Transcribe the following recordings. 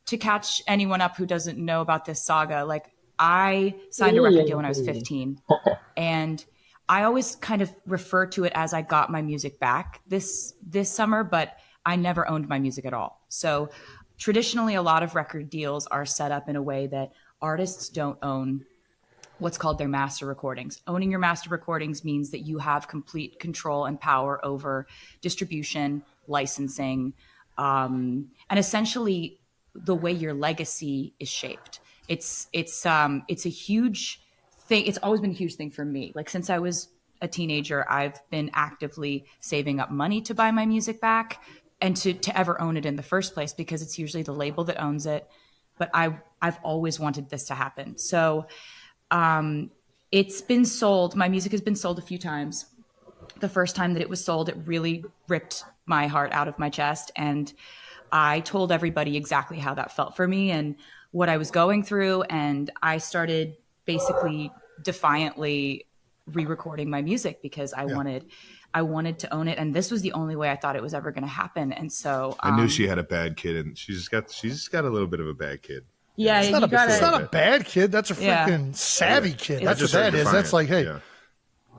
to catch anyone up who doesn't know about this saga, like I signed a record deal when I was 15, and I always kind of refer to it as I got my music back this summer, but I never owned my music at all. So traditionally, a lot of record deals are set up in a way that artists don't own what's called their master recordings. Owning your master recordings means that you have complete control and power over distribution, licensing, and essentially the way your legacy is shaped. It's a huge thing. It's always been a huge thing for me. Like since I was a teenager, I've been actively saving up money to buy my music back and to ever own it in the first place, because it's usually the label that owns it. But I've always wanted this to happen. So it's been sold. My music has been sold a few times. The first time that it was sold, it really ripped my heart out of my chest. And I told everybody exactly how that felt for me and what I was going through. And I started basically defiantly re-recording my music because I wanted to own it. And this was the only way I thought it was ever going to happen. And so I knew she had a bad kid, and she's just got a little bit of a bad kid. Yeah, it's not a bad kid. That's a freaking savvy kid. That's what that is. Defiant. That's like, hey. Yeah.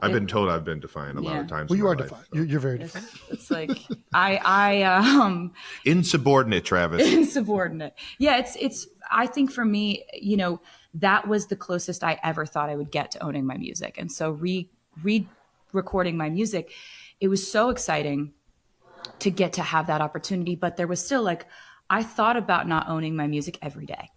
I've been told I've been defiant a lot of times. Well, you are defiant. So. You're very defiant. It's like I insubordinate, Travis. Insubordinate. Yeah, it's. I think for me, that was the closest I ever thought I would get to owning my music, and so re-recording my music, it was so exciting to get to have that opportunity. But there was still I thought about not owning my music every day.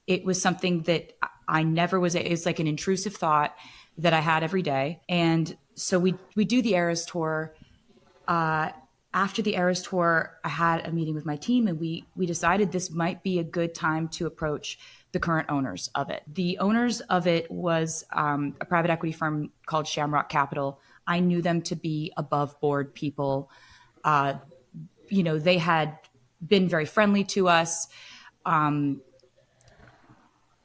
It was something that I never was. It's like an intrusive thought that I had every day. And so we do the Eras tour. After the Eras tour, I had a meeting with my team, and we decided this might be a good time to approach the current owners of it. The owners of it was a private equity firm called Shamrock Capital. I knew them to be above board people. They had been very friendly to us.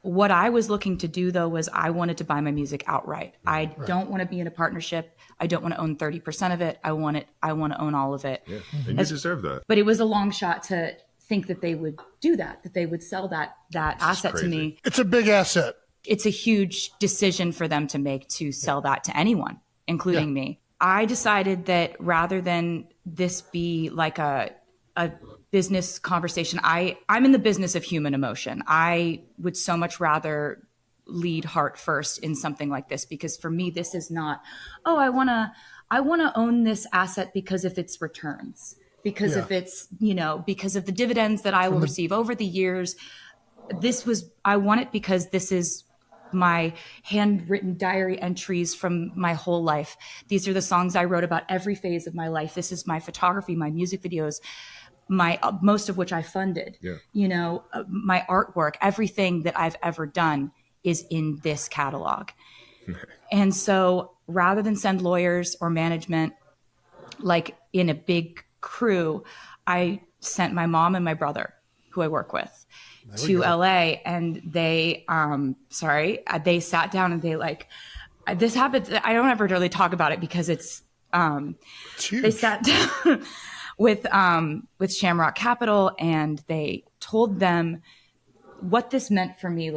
What I was looking to do, though, was I wanted to buy my music outright. I don't want to be in a partnership. I don't want to own 30% of it. I want to own all of it. Yeah, and you deserve that. But it was a long shot to think that they would do that they would sell that asset to me. It's a big asset. It's a huge decision for them to make, to sell that to anyone, including me. I decided that rather than this be like a business conversation, I'm in the business of human emotion. I would so much rather lead heart first in something like this, because for me, this is not, I want to own this asset because of its returns, because of its, because of the dividends that I will receive over the years. I want it because this is my handwritten diary entries from my whole life. These are the songs I wrote about every phase of my life. This is my photography, my music videos, most of which I funded. My artwork, everything that I've ever done is in this catalog. And so rather than send lawyers or management like in a big crew, I sent my mom and my brother, who I work with, to LA, and they sat down and this happens. I don't ever really talk about it because it's they sat down with Shamrock Capital, and they told them what this meant for me.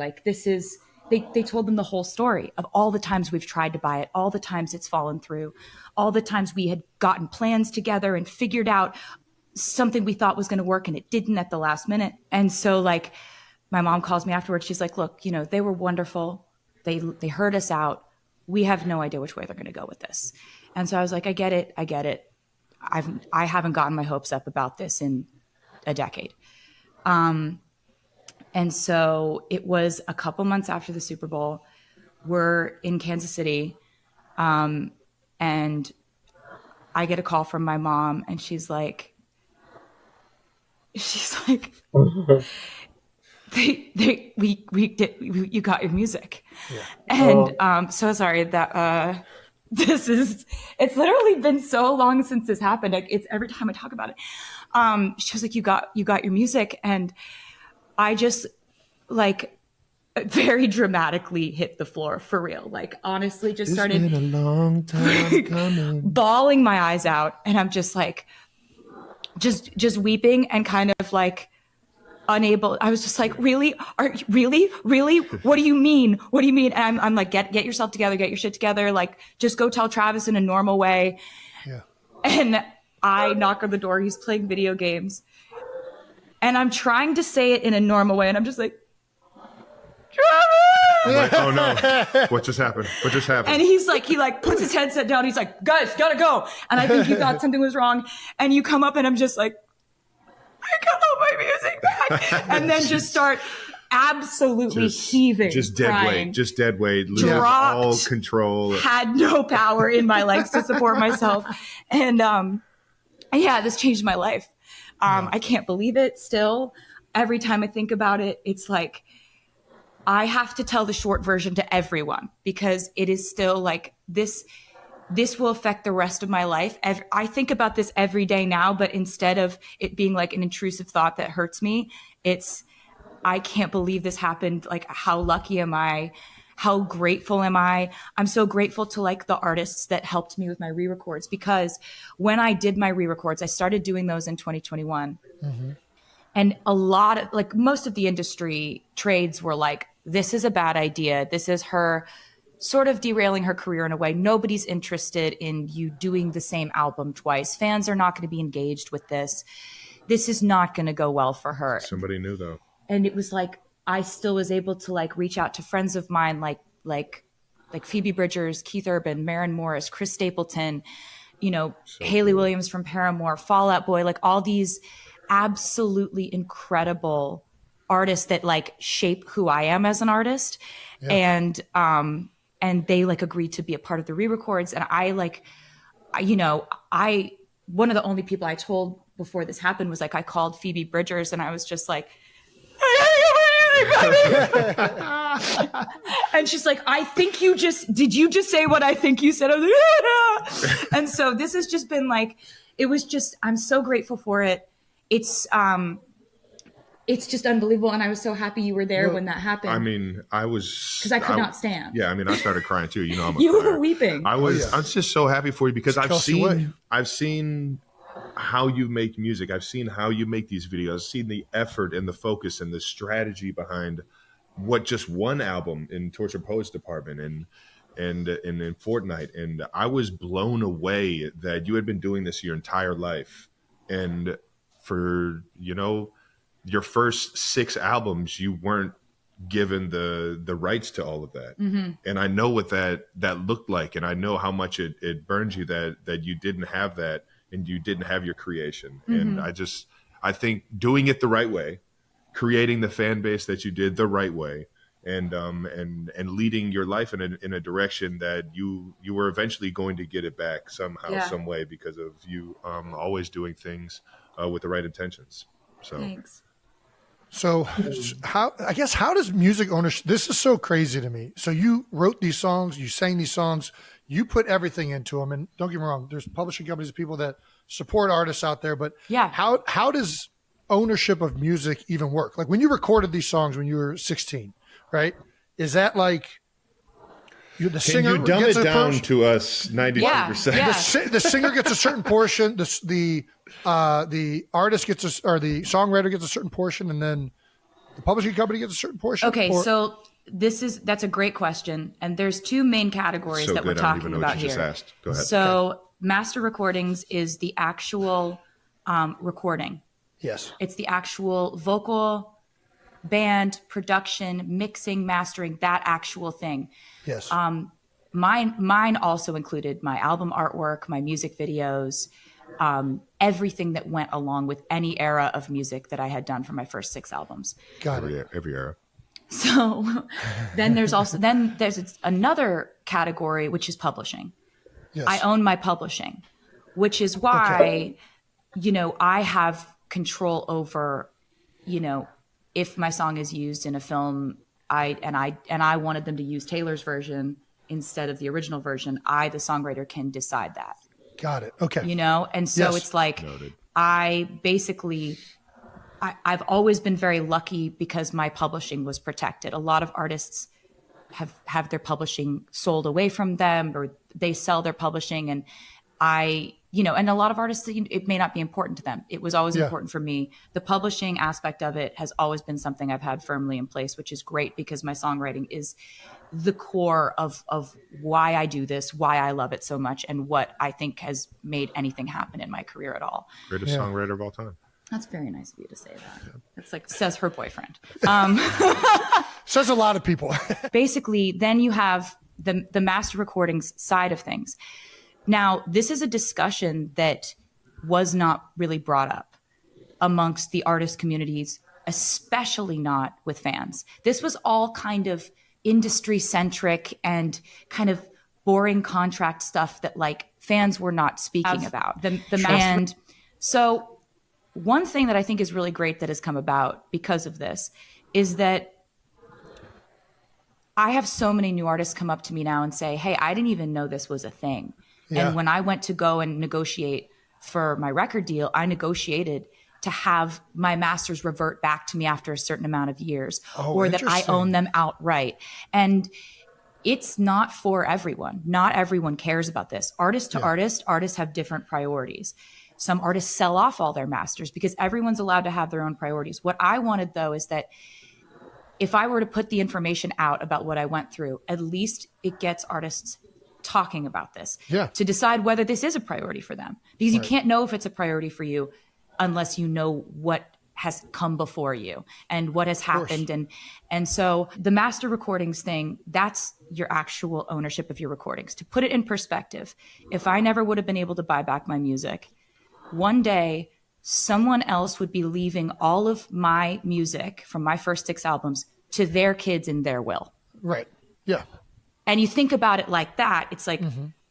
They told them the whole story of all the times we've tried to buy it, all the times it's fallen through, all the times we had gotten plans together and figured out something we thought was going to work and it didn't at the last minute. And so my mom calls me afterwards. She's like, look, they were wonderful. They heard us out. We have no idea which way they're going to go with this. And so I was like, I get it. I haven't gotten my hopes up about this in a decade. And so it was a couple months after the Super Bowl. We're in Kansas City. And I get a call from my mom, and she's like, you got your music. Yeah. And so sorry that it's literally been so long since this happened. It's every time I talk about it. She was like, you got your music. And I just very dramatically hit the floor, for real. Honestly, just started been a long time coming, bawling my eyes out. And I'm just just weeping and kind of unable. I was just like, really? Really? What do you mean? What do you mean? And I'm like, get yourself together, get your shit together. Like, just go tell Travis in a normal way. Yeah. And I knock on the door. He's playing video games. And I'm trying to say it in a normal way. And I'm just like, Like, oh no, what just happened? What just happened? and he puts his headset down. He's like, guys, gotta go. And I think he thought something was wrong. And you come up and I'm just like, I got all my music back. And then just start absolutely heaving, just dead crying. weight, just dead weight, losing Dropped, all control. Had no power in my legs to support myself. And yeah, this changed my life. I can't believe it still. Every time I think about it, it's like, I have to tell the short version to everyone because it is still like this will affect the rest of my life. I think about this every day now, but instead of it being like an intrusive thought that hurts me, it's, I can't believe this happened. Like, how lucky am I? How grateful am I? I'm so grateful to like the artists that helped me with my re-records, because when I did my re-records, I started doing those in 2021. Mm-hmm. And a lot of, like, most of the industry trades were like, this is a bad idea. This is her sort of derailing her career in a way. Nobody's interested in you doing the same album twice. Fans are not going to be engaged with this. This is not going to go well for her. Somebody knew though. And it was like, I still was able to like reach out to friends of mine, like Phoebe Bridgers, Keith Urban, Maren Morris, Chris Stapleton, Haley Williams from Paramore, Fall Out Boy, like all these absolutely incredible artists that like shape who I am as an artist. Yeah. And they like agreed to be a part of the re-records. And I one of the only people I told before this happened was like, I called Phoebe Bridgers and I was just like, and she's like, did you just say what I think you said? I was like, yeah. And so this has just been like, I'm so grateful for it. It's just unbelievable. And I was so happy you were there when that happened. I mean, because I could not stand. Yeah. I mean, I started crying too. I'm a You crier. were weeping. I was just so happy for you because I've seen how you make music. I've seen how you make these videos, seen the effort and the focus and the strategy behind what just one album in Torture Poets Department and in Fortnite. And I was blown away that you had been doing this your entire life. And for, your first 6 albums, you weren't given the rights to all of that. Mm-hmm. And I know what that looked like. And I know how much it burned you that you didn't have that and you didn't have your creation. Mm-hmm. And I think doing it the right way, creating the fan base that you did the right way, and leading your life in a direction that you were eventually going to get it back somehow, some way, because of you always doing things with the right intentions. So thanks. So how does music ownership, this is so crazy to me. So you wrote these songs, you sang these songs, you put everything into them. And don't get me wrong, there's publishing companies, people that support artists out there, but how does ownership of music even work? Like when you recorded these songs when you were 16, right? Is that like the singer? Can you dumb it down to us 92%? Yeah. The singer gets a certain portion. The artist gets or the songwriter gets a certain portion, and then the publishing company gets a certain portion. Okay, so that's a great question, and there's 2 main categories that we're talking about here. Just go ahead. So master recordings is the actual recording. Yes, it's the actual vocal, band, production, mixing, mastering, that actual thing. Yes. Mine also included my album artwork, my music videos, everything that went along with any era of music that I had done for my first 6 albums. Got it. Every era. So then there's another category, which is publishing. Yes. I own my publishing, which is why, I have control over, if my song is used in a film, I wanted them to use Taylor's version instead of the original version, the songwriter, can decide that. Got it. Okay. And so it's like, noted. I've always been very lucky because my publishing was protected. A lot of artists have their publishing sold away from them, or they sell their publishing. And and a lot of artists, it may not be important to them. It was always important for me. The publishing aspect of it has always been something I've had firmly in place, which is great because my songwriting is the core of why I do this, why I love it so much, and what I think has made anything happen in my career at all. Greatest songwriter of all time. That's very nice of you to say that. It's like, says her boyfriend. Says a lot of people. Basically, then you have the master recordings side of things. Now, this is a discussion that was not really brought up amongst the artist communities, especially not with fans. This was all kind of industry centric and kind of boring contract stuff that like fans were not speaking about. And so one thing that I think is really great that has come about because of this is that I have so many new artists come up to me now and say, hey, I didn't even know this was a thing. Yeah. And when I went to go and negotiate for my record deal, I negotiated to have my masters revert back to me after a certain amount of years, or that I own them outright. And it's not for everyone. Not everyone cares about this. Artist to artist, artists have different priorities. Some artists sell off all their masters because everyone's allowed to have their own priorities. What I wanted, though, is that if I were to put the information out about what I went through, at least it gets artists talking about this to decide whether this is a priority for them. Because you can't know if it's a priority for you unless you know what has come before you and what has happened. And so the master recordings thing, that's your actual ownership of your recordings. To put it in perspective, if I never would have been able to buy back my music, one day someone else would be leaving all of my music from my first 6 albums to their kids in their will. Right. Yeah. And you think about it like that, it's like,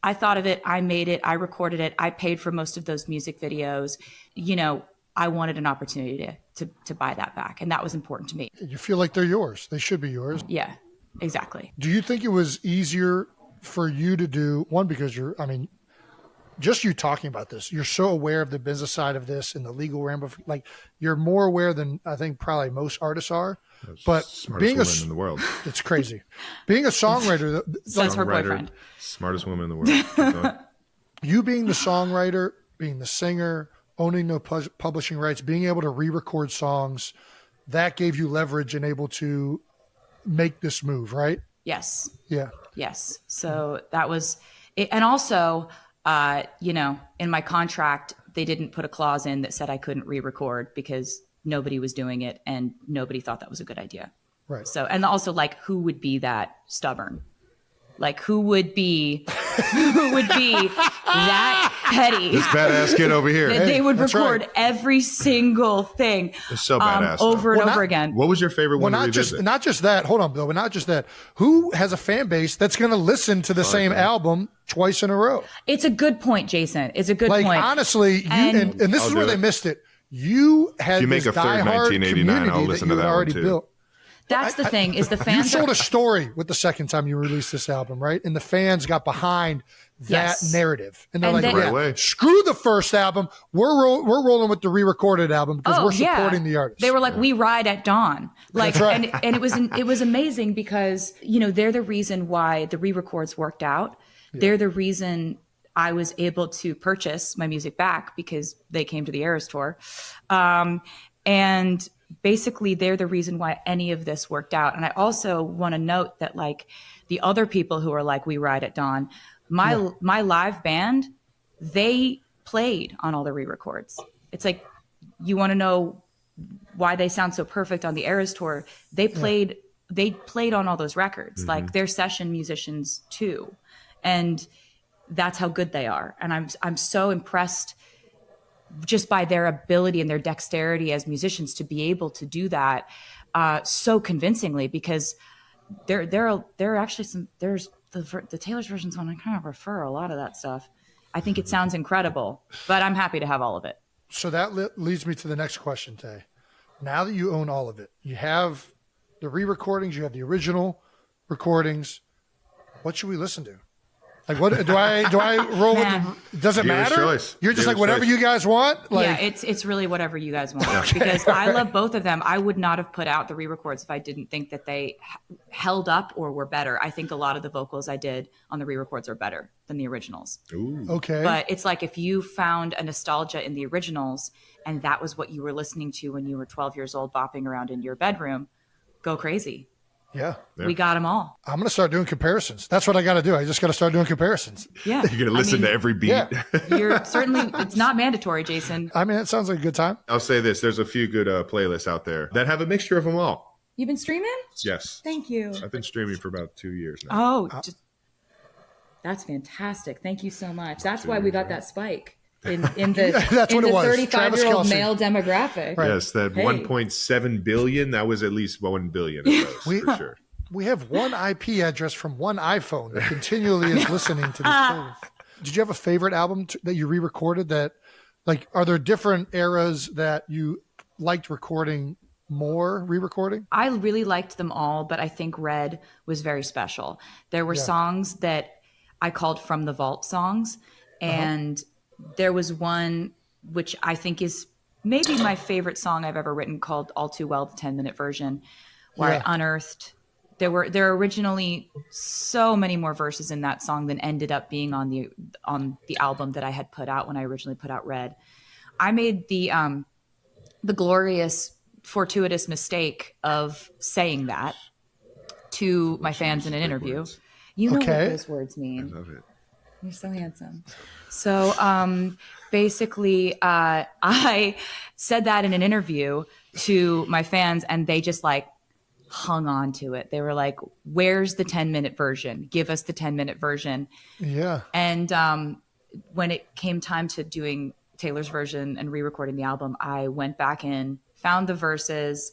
I thought of it, I made it, I recorded it, I paid for most of those music videos. I wanted an opportunity to buy that back. And that was important to me. You feel like they're yours. They should be yours. Yeah, exactly. Do you think it was easier for you to do, one, because just you talking about this, you're so aware of the business side of this and the legal ramifications, like you're more aware than I think probably most artists are. But being woman in the world, it's crazy. Being a songwriter, says her boyfriend, smartest woman in the world. You being the songwriter, being the singer, owning the publishing rights, being able to re-record songs, that gave you leverage and able to make this move, right? Yes. Yeah. Yes. So that was it. And also, in my contract, they didn't put a clause in that said I couldn't re-record because nobody was doing it and nobody thought that was a good idea. Right. So, and also like, who would be that stubborn? Like who would be that petty? This badass kid over here. That they would record every single thing it's so badass, over and over again. What was your favorite one to revisit? Not just that. Hold on, Bill. But not just that. Who has a fan base that's going to listen to the same album twice in a row? It's a good point, Jason. It's a good point. Honestly, and this is where they missed it. You had if you make this a third diehard 1989, I'll listen to that already one too. Built. That's the thing is the fans. You sold a story with the second time you released this album, right? And the fans got behind that narrative, and they're like, "Screw the first album. We're rolling with the re-recorded album because we're supporting the artist." They were like, "We ride at dawn." Like, and it was amazing because they're the reason why the re-records worked out. Yeah. They're the reason I was able to purchase my music back because they came to the Eras tour, and basically they're the reason why any of this worked out. And I also want to note that like the other people who are like, we ride at dawn, my live band, they played on all the re-records. It's like, you want to know why they sound so perfect on the Eras tour. They played on all those records. Mm-hmm. Like they're session musicians too. And that's how good they are. And I'm so impressed just by their ability and their dexterity as musicians to be able to do that so convincingly, because there are actually there's the Taylor's versions one. I kind of prefer a lot of that stuff. I think it sounds incredible, but I'm happy to have all of it. So that leads me to the next question, Tay. Now that you own all of it, you have the re-recordings, you have the original recordings. What should we listen to? Like, what do I roll with? Does it matter? Choice. You're just like, whatever you guys want? Like, yeah, it's really whatever you guys want. Because I love both of them. I would not have put out the re-records if I didn't think that they held up or were better. I think a lot of the vocals I did on the re-records are better than the originals. Ooh. Okay. But it's like if you found a nostalgia in the originals and that was what you were listening to when you were 12 years old, bopping around in your bedroom, go crazy. Yeah. We got them all. I'm going to start doing comparisons. That's what I got to do. I just got to start doing comparisons. Yeah. You're going to listen to every beat. Yeah. You're certainly, it's not mandatory, Jason. I mean, it sounds like a good time. I'll say this. There's a few good playlists out there that have a mixture of them all. You've been streaming? Yes. Thank you. I've been streaming for about 2 years now. Oh, that's fantastic. Thank you so much. That's why we got that spike in the, that's in what the it was. 35-year-old male demographic. Right. Yes, that 1.7 billion, that was at least 1 billion of those, for sure. We have one IP address from one iPhone that continually is listening to this playlist. Did you have a favorite album that you re-recorded that, like, are there different eras that you liked recording more, re-recording? I really liked them all, but I think Red was very special. There were songs that I called From the Vault songs, and there was one which I think is maybe my favorite song I've ever written called All Too Well, the 10-minute version, where I unearthed. There were originally so many more verses in that song than ended up being on the album that I had put out when I originally put out Red. I made the glorious, fortuitous mistake of saying that to my fans in an interview. Words. You know what those words mean. I love it. You're so handsome. So basically, I said that in an interview to my fans, and they just like hung on to it. They were like, where's the 10-minute version? Give us the 10-minute version. Yeah. And when it came time to doing Taylor's version and re-recording the album, I went back in, found the verses,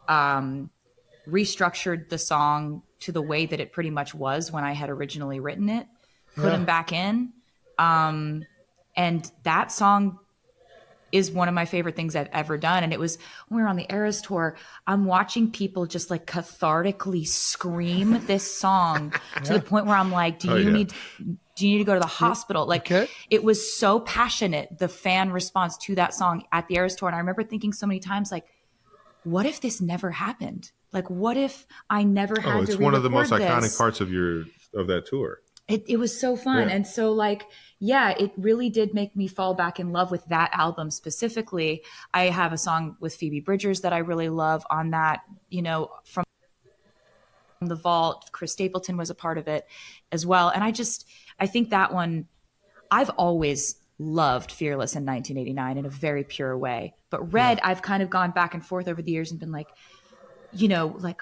restructured the song to the way that it pretty much was when I had originally written it, put them back in. And that song is one of my favorite things I've ever done. And it was when we were on the Eras tour, I'm watching people just like cathartically scream this song to the point where I'm like, do you need to go to the hospital? Like it was so passionate, the fan response to that song at the Eras tour. And I remember thinking so many times, like, what if this never happened? Like, what if I never had to it's one of the most this? iconic parts of that tour. It was so fun. And so like, it really did make me fall back in love with that album specifically. I have a song with Phoebe Bridgers that I really love on that, from the Vault. Chris Stapleton was a part of it as well. And I think that one, I've always loved Fearless in 1989 in a very pure way. But Red, I've kind of gone back and forth over the years and been like, like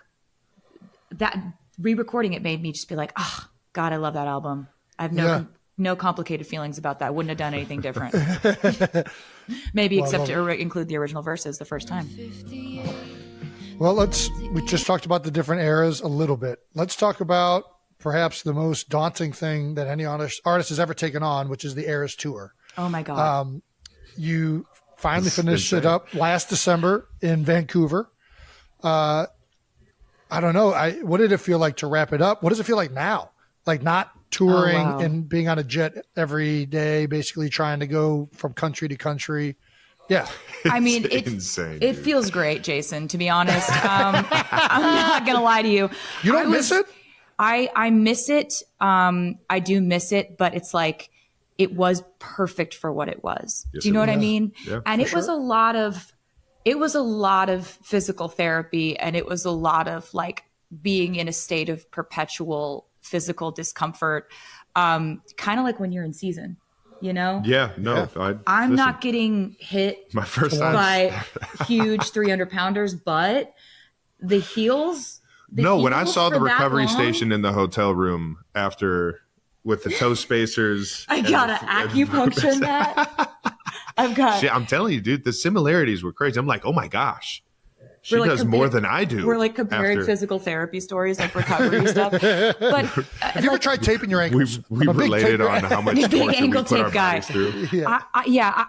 that re-recording it made me just be like, oh, God, I love that album. I have no complicated feelings about that. Wouldn't have done anything different. Maybe except to include the original verses the first time. Well, we just talked about the different eras a little bit. Let's talk about perhaps the most daunting thing that any artist has ever taken on, which is the Eras tour. Oh my God. You finally finished it up last December in Vancouver. I don't know. What did it feel like to wrap it up? What does it feel like now? Like not touring and being on a jet every day, basically trying to go from country to country. Yeah. I mean, it's insane. It feels great, Jason, to be honest. I'm not going to lie to you. You don't miss it? I miss it. I do miss it, but it's like, it was perfect for what it was. Yes, do you know what I mean? Yeah, and it was a lot of physical therapy, and it was a lot of like being in a state of perpetual physical discomfort. Kind of like when you're in season, Yeah, no. Yeah. I'm not getting hit my first time by huge 300 pounders, but the heels. When I saw the recovery station in the hotel room after with the toe spacers. I got an acupuncture mat. I'm telling you, dude, the similarities were crazy. I'm like, oh my gosh. She does more than I do. We're like comparing physical therapy stories, like recovery stuff. But have you ever tried taping your ankles? We related on how much big torture ankle we put our tape guy. bodies through.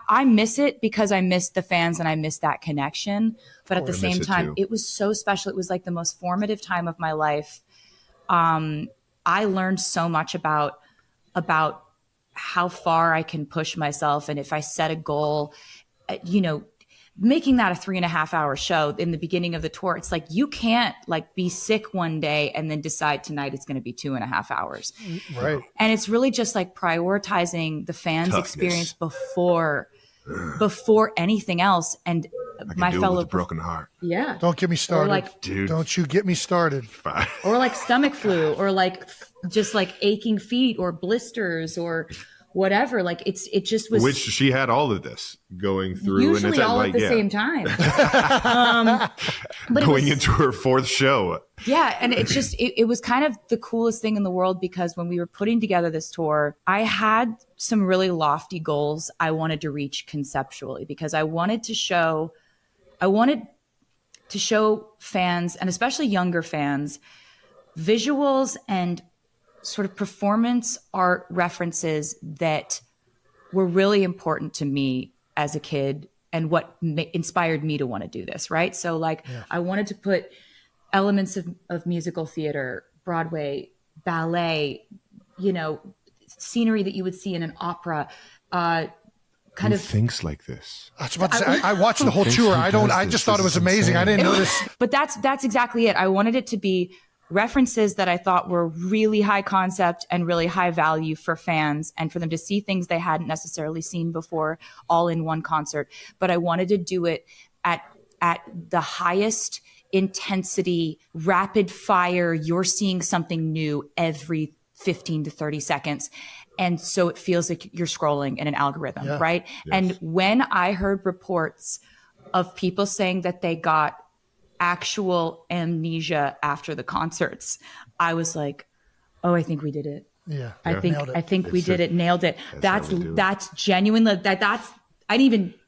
I miss it because I miss the fans and I miss that connection. But at the same time, it was so special. It was like the most formative time of my life. I learned so much about about how far I can push myself. And if I set a goal, making that a 3.5 hour show in the beginning of the tour, it's like, you can't like be sick one day and then decide tonight it's going to be 2.5 hours. Right. And it's really just like prioritizing the fans' experience before anything else. And my fellow broken heart. Yeah. Don't get me started. Like, dude. Don't you get me started. Or like stomach flu, or like just like aching feet or blisters or whatever. Like it just was. Which she had all of this going through. Usually and it's all at the same time. But going into her fourth show. Yeah. And it's just, it was kind of the coolest thing in the world, because when we were putting together this tour, I had some really lofty goals I wanted to reach conceptually, because I wanted to show fans, and especially younger fans, visuals and sort of performance art references that were really important to me as a kid, and what inspired me to want to do this, right? So like, I wanted to put elements of musical theater, Broadway, ballet, scenery that you would see in an opera, kind of thinks like this. I was about to say, I watched the whole tour. I just thought it was amazing. I didn't notice. But that's exactly it. I wanted it to be references that I thought were really high concept and really high value for fans, and for them to see things they hadn't necessarily seen before, all in one concert. But I wanted to do it at the highest intensity, rapid fire. You're seeing something new every 15 to 30 seconds. And so it feels like you're scrolling in an algorithm, right? Yes. And when I heard reports of people saying that they got actual amnesia after the concerts, I was like, oh, I think we did it. Yeah. I think we did it. Nailed it. That's genuine.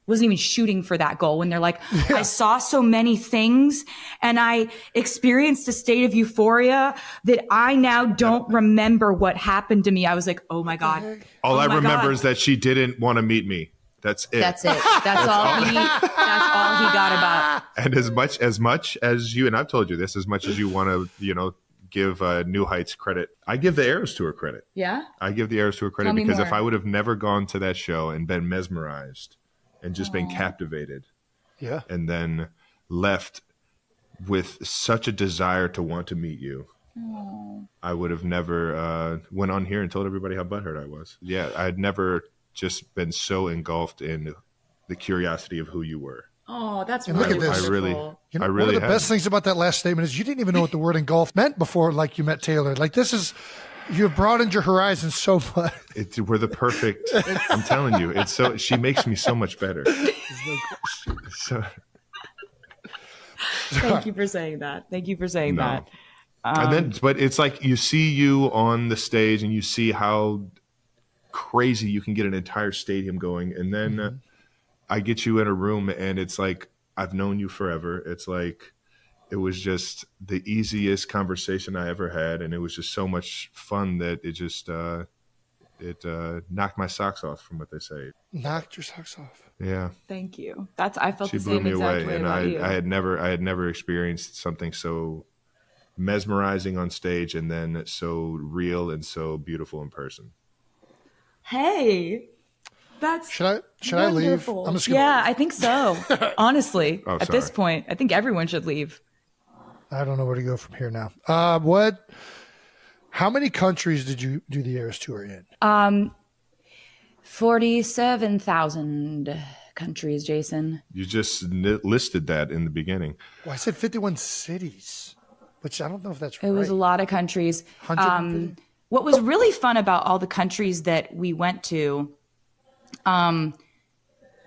Wasn't even shooting for that goal, when they're like, I saw so many things and I experienced a state of euphoria that I now don't remember what happened to me. I was like, oh my God. All I remember is that she didn't want to meet me. That's it. That's it. That's all he got about. And as much as you, and I've told you this, as much as you want to, give New Heights credit, I give the Eras Tour credit. Yeah. I give the Eras Tour credit, because if I would have never gone to that show and been mesmerized and just been captivated, and then left with such a desire to want to meet you, I would have never went on here and told everybody how butthurt I was. Yeah, I had never just been so engulfed in the curiosity of who you were. Oh, that's and really look at this. wonderful. One of the best things about that last statement is you didn't even know what the word engulfed meant before, like you met Taylor. Like you have broadened your horizons so much. We're the perfect. I'm telling you, it's so. She makes me so much better. So, Thank you for saying that. That. And then, but it's like you see you on the stage, and you see how crazy you can get an entire stadium going, and then I get you in a room, and it's like I've known you forever. It's like it was just the easiest conversation I ever had, and it was just so much fun that it just knocked my socks off, from what they say. Knocked your socks off. Yeah. Thank you. I felt she the blew same me exact away, way and about you. I had never experienced something so mesmerizing on stage, and then so real and so beautiful in person. Hey, that's should I leave? I'm just gonna I think so. Honestly, at this point, I think everyone should leave. I don't know where to go from here now. How many countries did you do the Eras Tour in? 47,000 countries, Jason. You just listed that in the beginning. Well, I said 51 cities, which I don't know if that's right. It was a lot of countries. 150? What was really fun about all the countries that we went to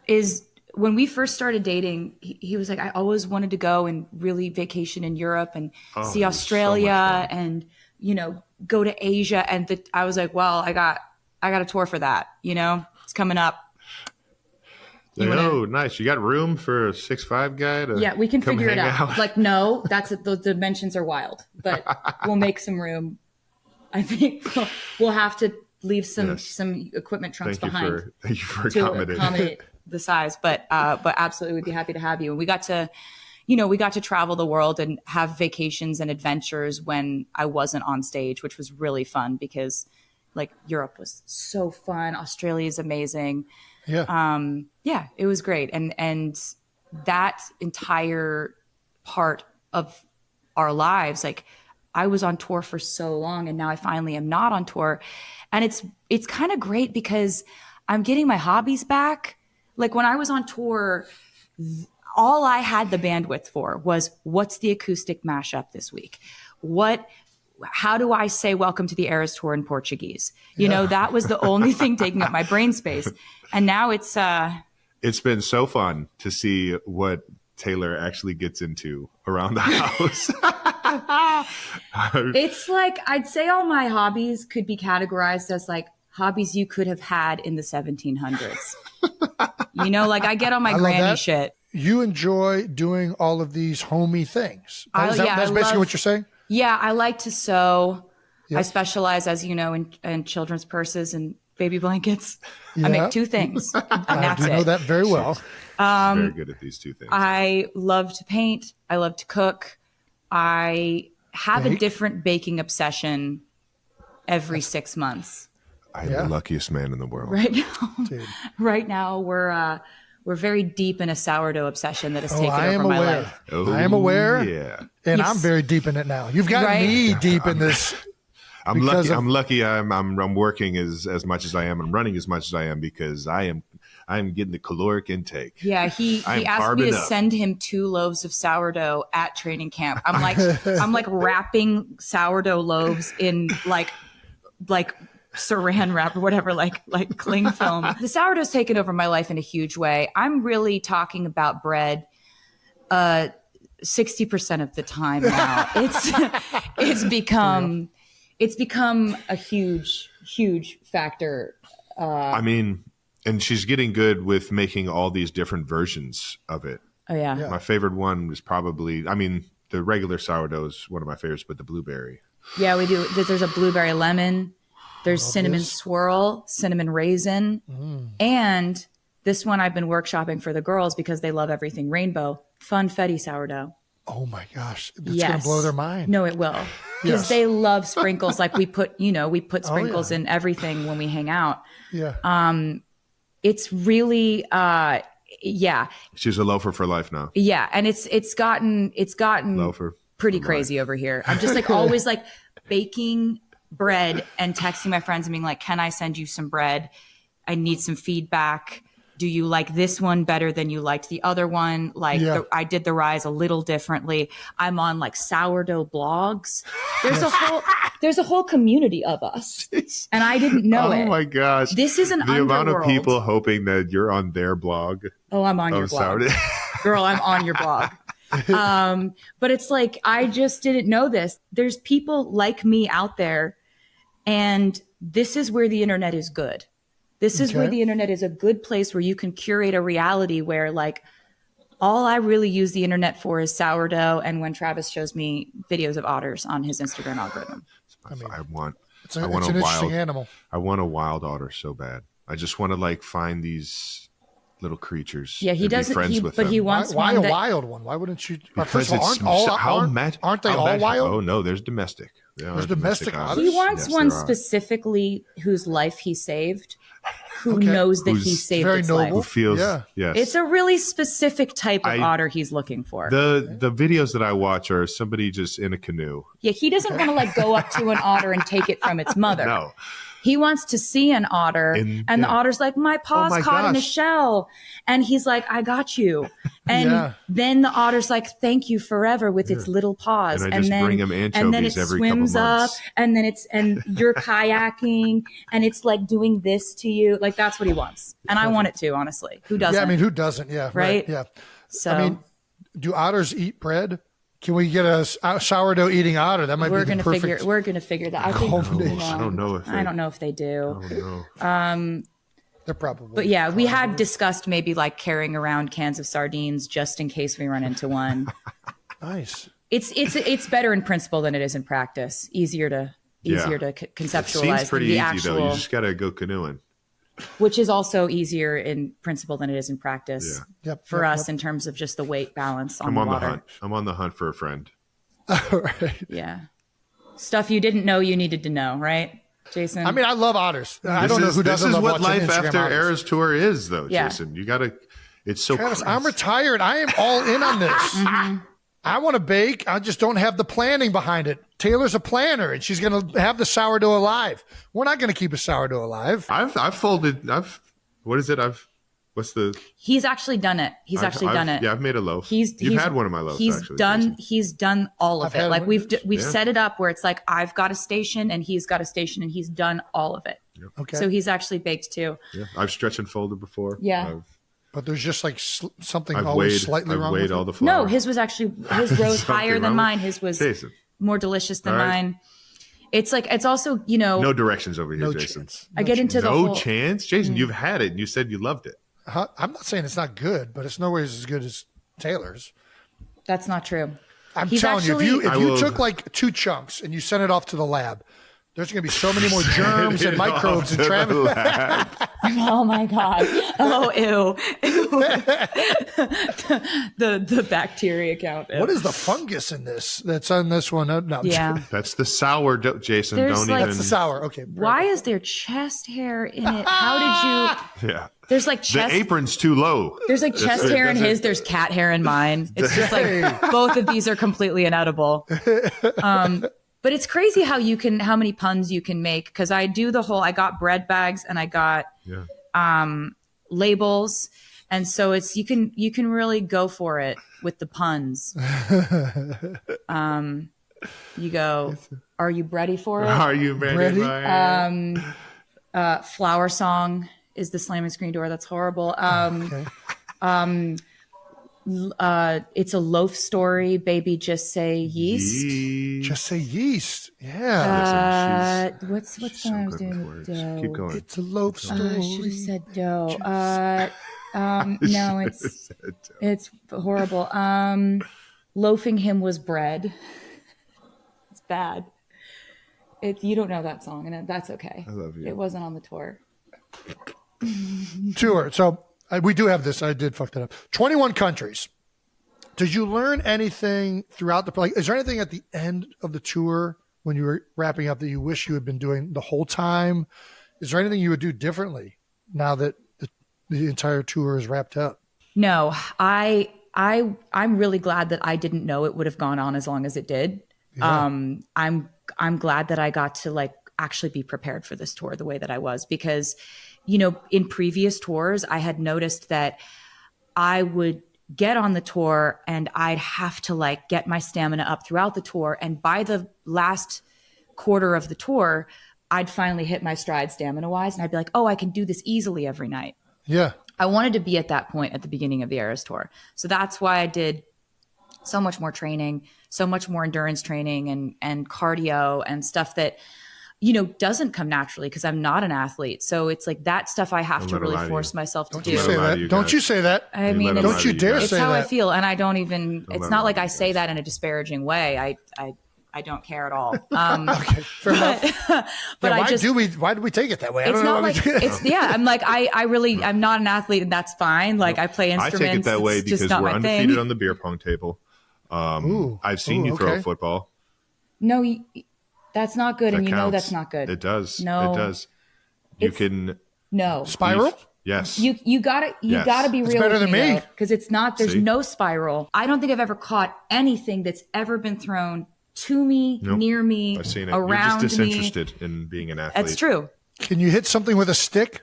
is when we first started dating, he was like, I always wanted to go and really vacation in Europe and see Australia and, go to Asia. And I was like, well, I got a tour for that. It's coming up. Nice. You got room for a 6'5" guy to we can figure it out. out. Like, no, the dimensions are wild, but we'll make some room. I think we'll have to leave some equipment trunks behind. Thank you for to accommodate the size, but absolutely, we'd be happy to have you. And we got to travel the world and have vacations and adventures when I wasn't on stage, which was really fun because, Like Europe was so fun. Australia is amazing. Yeah. It was great. And that entire part of our lives, like I was on tour for so long and now I finally am not on tour. And it's kind of great because I'm getting my hobbies back. Like when I was on tour, all I had the bandwidth for was what's the acoustic mashup this week? How do I say welcome to the Eras Tour in Portuguese? You know, that was the only thing taking up my brain space. And now it's been so fun to see what Taylor actually gets into around the house. It's like, I'd say all my hobbies could be categorized as like hobbies you could have had in the 1700s. You know, like I get on my granny shit. You enjoy doing all of these homey things. That's basically what you're saying? Yeah, I like to sew. Yep. I specialize, as you know, in children's purses and baby blankets. Yep. I make two things, and that's it. I know that very well. Very good at these two things. I love to paint. I love to cook. I have a different baking obsession every 6 months. I am the luckiest man in the world. Right now we're very deep in a sourdough obsession that has taken over my life. I am aware. Yeah. And I'm very deep in it now. You've got me deep in this. I'm lucky. I'm working as much as I am and running as much as I am because I'm getting the caloric intake. Yeah, he asked me to send him 2 loaves of sourdough at training camp. I'm like wrapping sourdough loaves in like saran wrap or whatever, like cling film. The sourdough's taken over my life in a huge way. I'm really talking about bread 60% of the time now. It's become a huge factor. I mean, and she's getting good with making all these different versions of it. Oh yeah. My favorite one was probably, I mean, the regular sourdough is one of my favorites, but the blueberry. Yeah, we do. There's a blueberry lemon. There's cinnamon swirl, cinnamon raisin, and this one I've been workshopping for the girls because they love everything rainbow. Funfetti sourdough. Oh my gosh, it's gonna blow their mind. No, it will, because they love sprinkles. Like we put sprinkles in everything when we hang out. Yeah. It's really She's a loafer for life now. Yeah, and it's gotten loafer pretty crazy over here. I'm just like always like baking bread and texting my friends and being like, can I send you some bread? I need some feedback. Do you like this one better than you liked the other one? Like I did the rise a little differently. I'm on like sourdough blogs. There's a whole community of us, and I didn't know it. Oh my gosh! This is the amount of people hoping that you're on their blog. Oh, I'm on your blog, girl. I'm on your blog. But it's like I just didn't know this. There's people like me out there, and this is where the internet is good. This is where the internet is a good place where you can curate a reality where like all I really use the internet for is sourdough and when Travis shows me videos of otters on his Instagram algorithm. I want an interesting animal. I want a wild otter so bad. I just want to like find these little creatures. Yeah, he doesn't. He wants why a wild one? Why wouldn't you? Because aren't they all wild? Oh no, there's domestic. There's domestic otters. He wants one specifically whose life he saved, who knows that he saved its life. Who feels, yes. It's a really specific type of otter he's looking for. The videos that I watch are somebody just in a canoe. Yeah, he doesn't want to like go up to an otter and take it from its mother. No. He wants to see an otter, and the otter's like, my paw's caught in a shell. And he's like, I got you. And then the otter's like, thank you forever with its little paws. And then bring him anchovies and then it every swims couple up, months. and you're kayaking, and it's like doing this to you. Like, that's what he wants. And I want it too, honestly. Who doesn't? Yeah, I mean, who doesn't? Yeah, right? Yeah. So, I mean, do otters eat bread? Can we get a sourdough eating otter? That might be the perfect. We're gonna figure that. I think. I don't know if they do. I don't know. They're probably. But yeah, we had discussed maybe like carrying around cans of sardines just in case we run into one. Nice. It's better in principle than it is in practice. Easier to conceptualize. It seems pretty easy though. You just gotta go canoeing. Which is also easier in principle than it is in practice. Yeah. For us in terms of just the weight balance on the water. I'm on the hunt for a friend. All right. Yeah. Stuff you didn't know you needed to know, right? Jason. I mean, I love otters. I don't know who doesn't love watching Instagram. This is what Life After otters. Eras Tour is, though, Yeah. Jason. You got to, it's so Travis, crazy. I'm retired. I am all in on this. I want to bake. I just don't have the planning behind it. Taylor's a planner, and she's going to have the sourdough alive. We're not going to keep a sourdough alive. He's actually done it. He's actually done it. Yeah, I've made a loaf. You've had one of my loaves, actually. He's done all of it. Like we've set it up where it's like I've got a station and he's got a station and he's done all of it. Yep. Okay. So he's actually baked too. Yeah, I've stretched and folded before. Yeah. But there's just like something I've always weighed, slightly I've wrong weighed with all it. the flour. No, his rose higher than mine. His was Jason. more delicious than All right. mine. It's like, it's also, No directions over here, No Jason. chance. I get into the No whole, chance? Jason, you've had it and you said you loved it. I'm not saying it's not good, but it's nowhere as good as Taylor's. that's not true. I'm He's telling actually- you, if I you will- took like 2 chunks and you sent it off to the lab, there's going to be so many more germs and microbes and Travis. Oh my God. Oh, ew. the bacteria count. Ew. What is the fungus in this that's on this one? No, I'm Yeah. That's the sourdough, Jason. There's Don't like- even. That's the sour. Okay. Why is there chest hair in it? How did you? Yeah. There's like The chest. apron's too low. There's like chest That's it, hair in that's his. it. There's cat hair in mine. It's just like both of these are completely inedible. But it's crazy how many puns you can make. Because I got bread bags and I got Yeah. labels, and so you can really go for it with the puns. You go, are you ready for it? Are you ready? Flower song is the slamming screen door. That's horrible. Okay. It's a loaf story. Baby, just say yeast. Just say yeast. Yeah. What's the one I was doing with dough? Keep going. It's a loaf I should story. have said dough. No, it's horrible. Loafing him was bread. It's bad. You don't know that song, and that's okay. I love you. It wasn't on the tour. Tour. So we do have this. I did fuck that up. 21 countries. Did you learn anything throughout the, like, is there anything at the end of the tour when you were wrapping up that you wish you had been doing the whole time? Is there anything you would do differently now that the entire tour is wrapped up? No, I'm really glad that I didn't know it would have gone on as long as it did. Yeah. I'm glad that I got to like actually be prepared for this tour the way that I was, because, you know, in previous tours, I had noticed that I would get on the tour and I'd have to like get my stamina up throughout the tour. And by the last quarter of the tour, I'd finally hit my stride stamina wise. And I'd be like, oh, I can do this easily every night. Yeah. I wanted to be at that point at the beginning of the Eras Tour. So that's why I did so much more training, so much more endurance training and cardio and stuff that, you know, doesn't come naturally because I'm not an athlete. So it's like that stuff I have to really force myself to Don't do. you say that. Don't you say that. I mean, don't you dare it's say how I that. feel. And I don't even, it's not like I say that in a disparaging way. I don't care at all. Okay, fair enough. But Yeah, why do we take it that way? I it's don't know not why like we do it. it's I'm like I'm not an athlete and that's fine. Like I play I instruments. take it that way it's just because not we're my undefeated thing. on the beer pong table. Ooh. I've seen you throw okay. a football. No, that's not good, That and you know counts. that's not good. It does. No. It does. You It's- can No, Spiral? Yes. you gotta Yes. be It's real better with than me. because it's not. There's See? no spiral. I don't think I've ever caught anything that's ever been thrown to me, Nope. near me, I've seen it. around You're just me. disinterested in being an athlete. That's true. Can you hit something with a stick?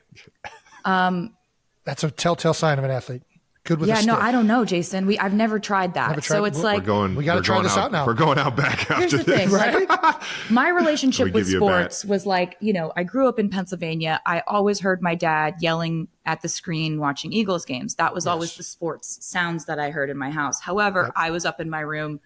That's a telltale sign of an athlete. Good with a Yeah, stick. no, I don't know, Jason. I've never tried that. Never tried- So it's we're like We gotta try this out now. We're going out back here's after the thing, this. right? My relationship Let me with give you a bat. sports was like, you know, I grew up in Pennsylvania. I always heard my dad yelling at the screen watching Eagles games. That was always the sports sounds that I heard in my house. However, I was up in my room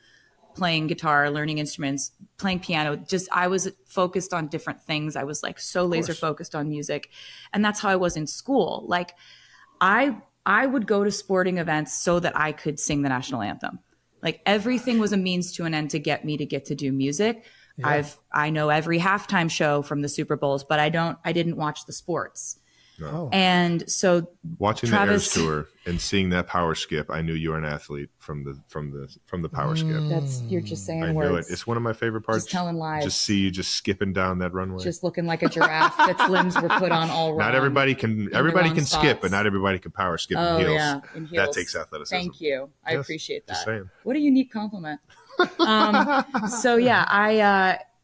playing guitar, learning instruments, playing piano. Just I was focused on different things. I was like so laser focused on music. And that's how I was in school. Like I would go to sporting events so that I could sing the national anthem. Like everything was a means to an end to get to do music. I know every halftime show from the Super Bowls, but I didn't watch the sports. No. And so Watching Travis, the Eras tour and seeing that power skip, I knew you were an athlete from the power skip. you're just saying I words. knew it. It's one of my favorite parts. Just telling lies. Just see you just skipping down that runway. Just looking like a giraffe that's limbs were put on all wrong. Not everybody can skip, but not everybody can power skip in heels. Yeah, in heels. That takes athleticism. Thank you. I appreciate that. Just saying. What a unique compliment. So yeah,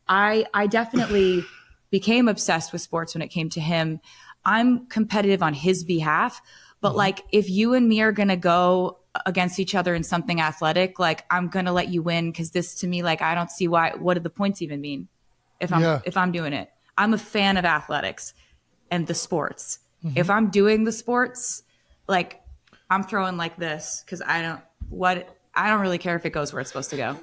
I definitely became obsessed with sports when it came to him. I'm competitive on his behalf, but like if you and me are going to go against each other in something athletic, like I'm going to let you win. Cause this to me, like, I don't see what do the points even mean if I'm doing it. I'm a fan of athletics and the sports. If I'm doing the sports, like I'm throwing like this. Cause I don't really care if it goes where it's supposed to go.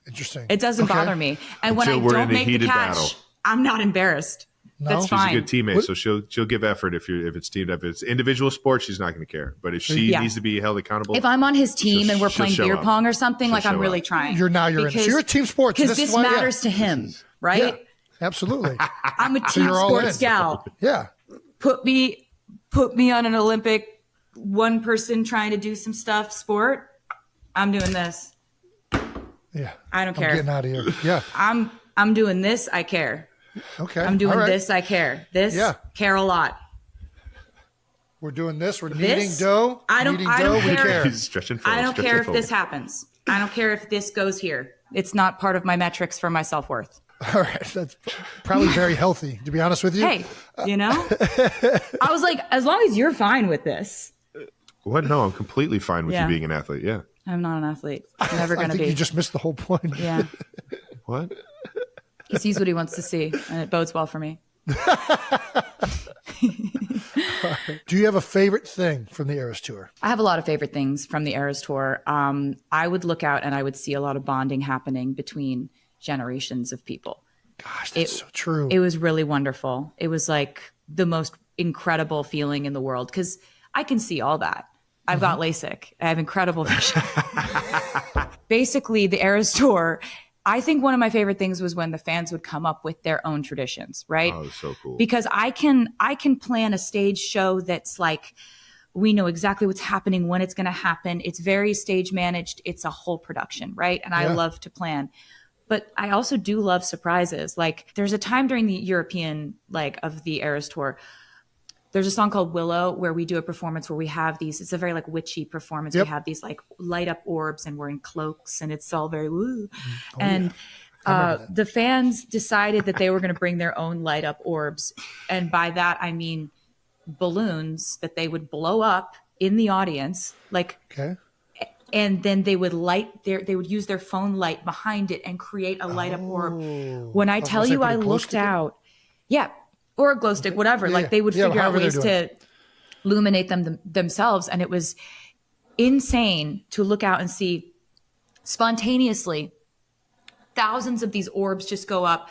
Interesting. It doesn't bother me. And when I don't make the catch, battle. I'm not embarrassed. No? That's fine. She's a good teammate, so she'll give effort if it's teamed up. If it's individual sports, she's not going to care. But if she needs to be held accountable, if I'm on his team and we're playing beer pong or something, like I'm really trying. You're in. So you're a team sports because this matters to him, right? Yeah, absolutely. I'm a team sports gal. Yeah. Put me on an Olympic one person trying to do some stuff sport. I'm doing this. Yeah. I don't care. I'm getting out of here. Yeah. I'm doing this. I care. Okay. I'm doing this. I care. Care a lot. We're doing this. We're kneading dough. I don't care. He's stretching forward, I don't care if this happens. I don't care if this goes here. It's not part of my metrics for my self-worth. All right. That's probably very healthy, to be honest with you. Hey, I was like, as long as you're fine with this. What? No, I'm completely fine with you being an athlete. Yeah. I'm not an athlete. I'm never going to be. You just missed the whole point. Yeah. What? He sees what he wants to see, and it bodes well for me. Do you have a favorite thing from the Eras Tour? I have a lot of favorite things from the Eras Tour. I would look out and I would see a lot of bonding happening between generations of people. Gosh, that's so true. It was really wonderful. It was like the most incredible feeling in the world because I can see all that. I've got LASIK. I have incredible vision. Basically, the Eras Tour, I think one of my favorite things was when the fans would come up with their own traditions, right? Oh, so cool. Because I can plan a stage show that's like, we know exactly what's happening, when it's going to happen. It's very stage managed. It's a whole production, right? And I love to plan. But I also do love surprises. Like there's a time during the European leg of the Eras Tour, there's a song called Willow where we do a performance where we have these, it's a very like witchy performance. We have these like light up orbs and we're in cloaks and it's all very woo. The fans decided that they were going to bring their own light up orbs. And by that, I mean balloons that they would blow up in the audience. And then they would they would use their phone light behind it and create a light up orb. When I tell you, I looked out. Yeah. Or a glow stick, whatever. Like they would figure out ways to illuminate themselves. And it was insane to look out and see spontaneously thousands of these orbs just go up.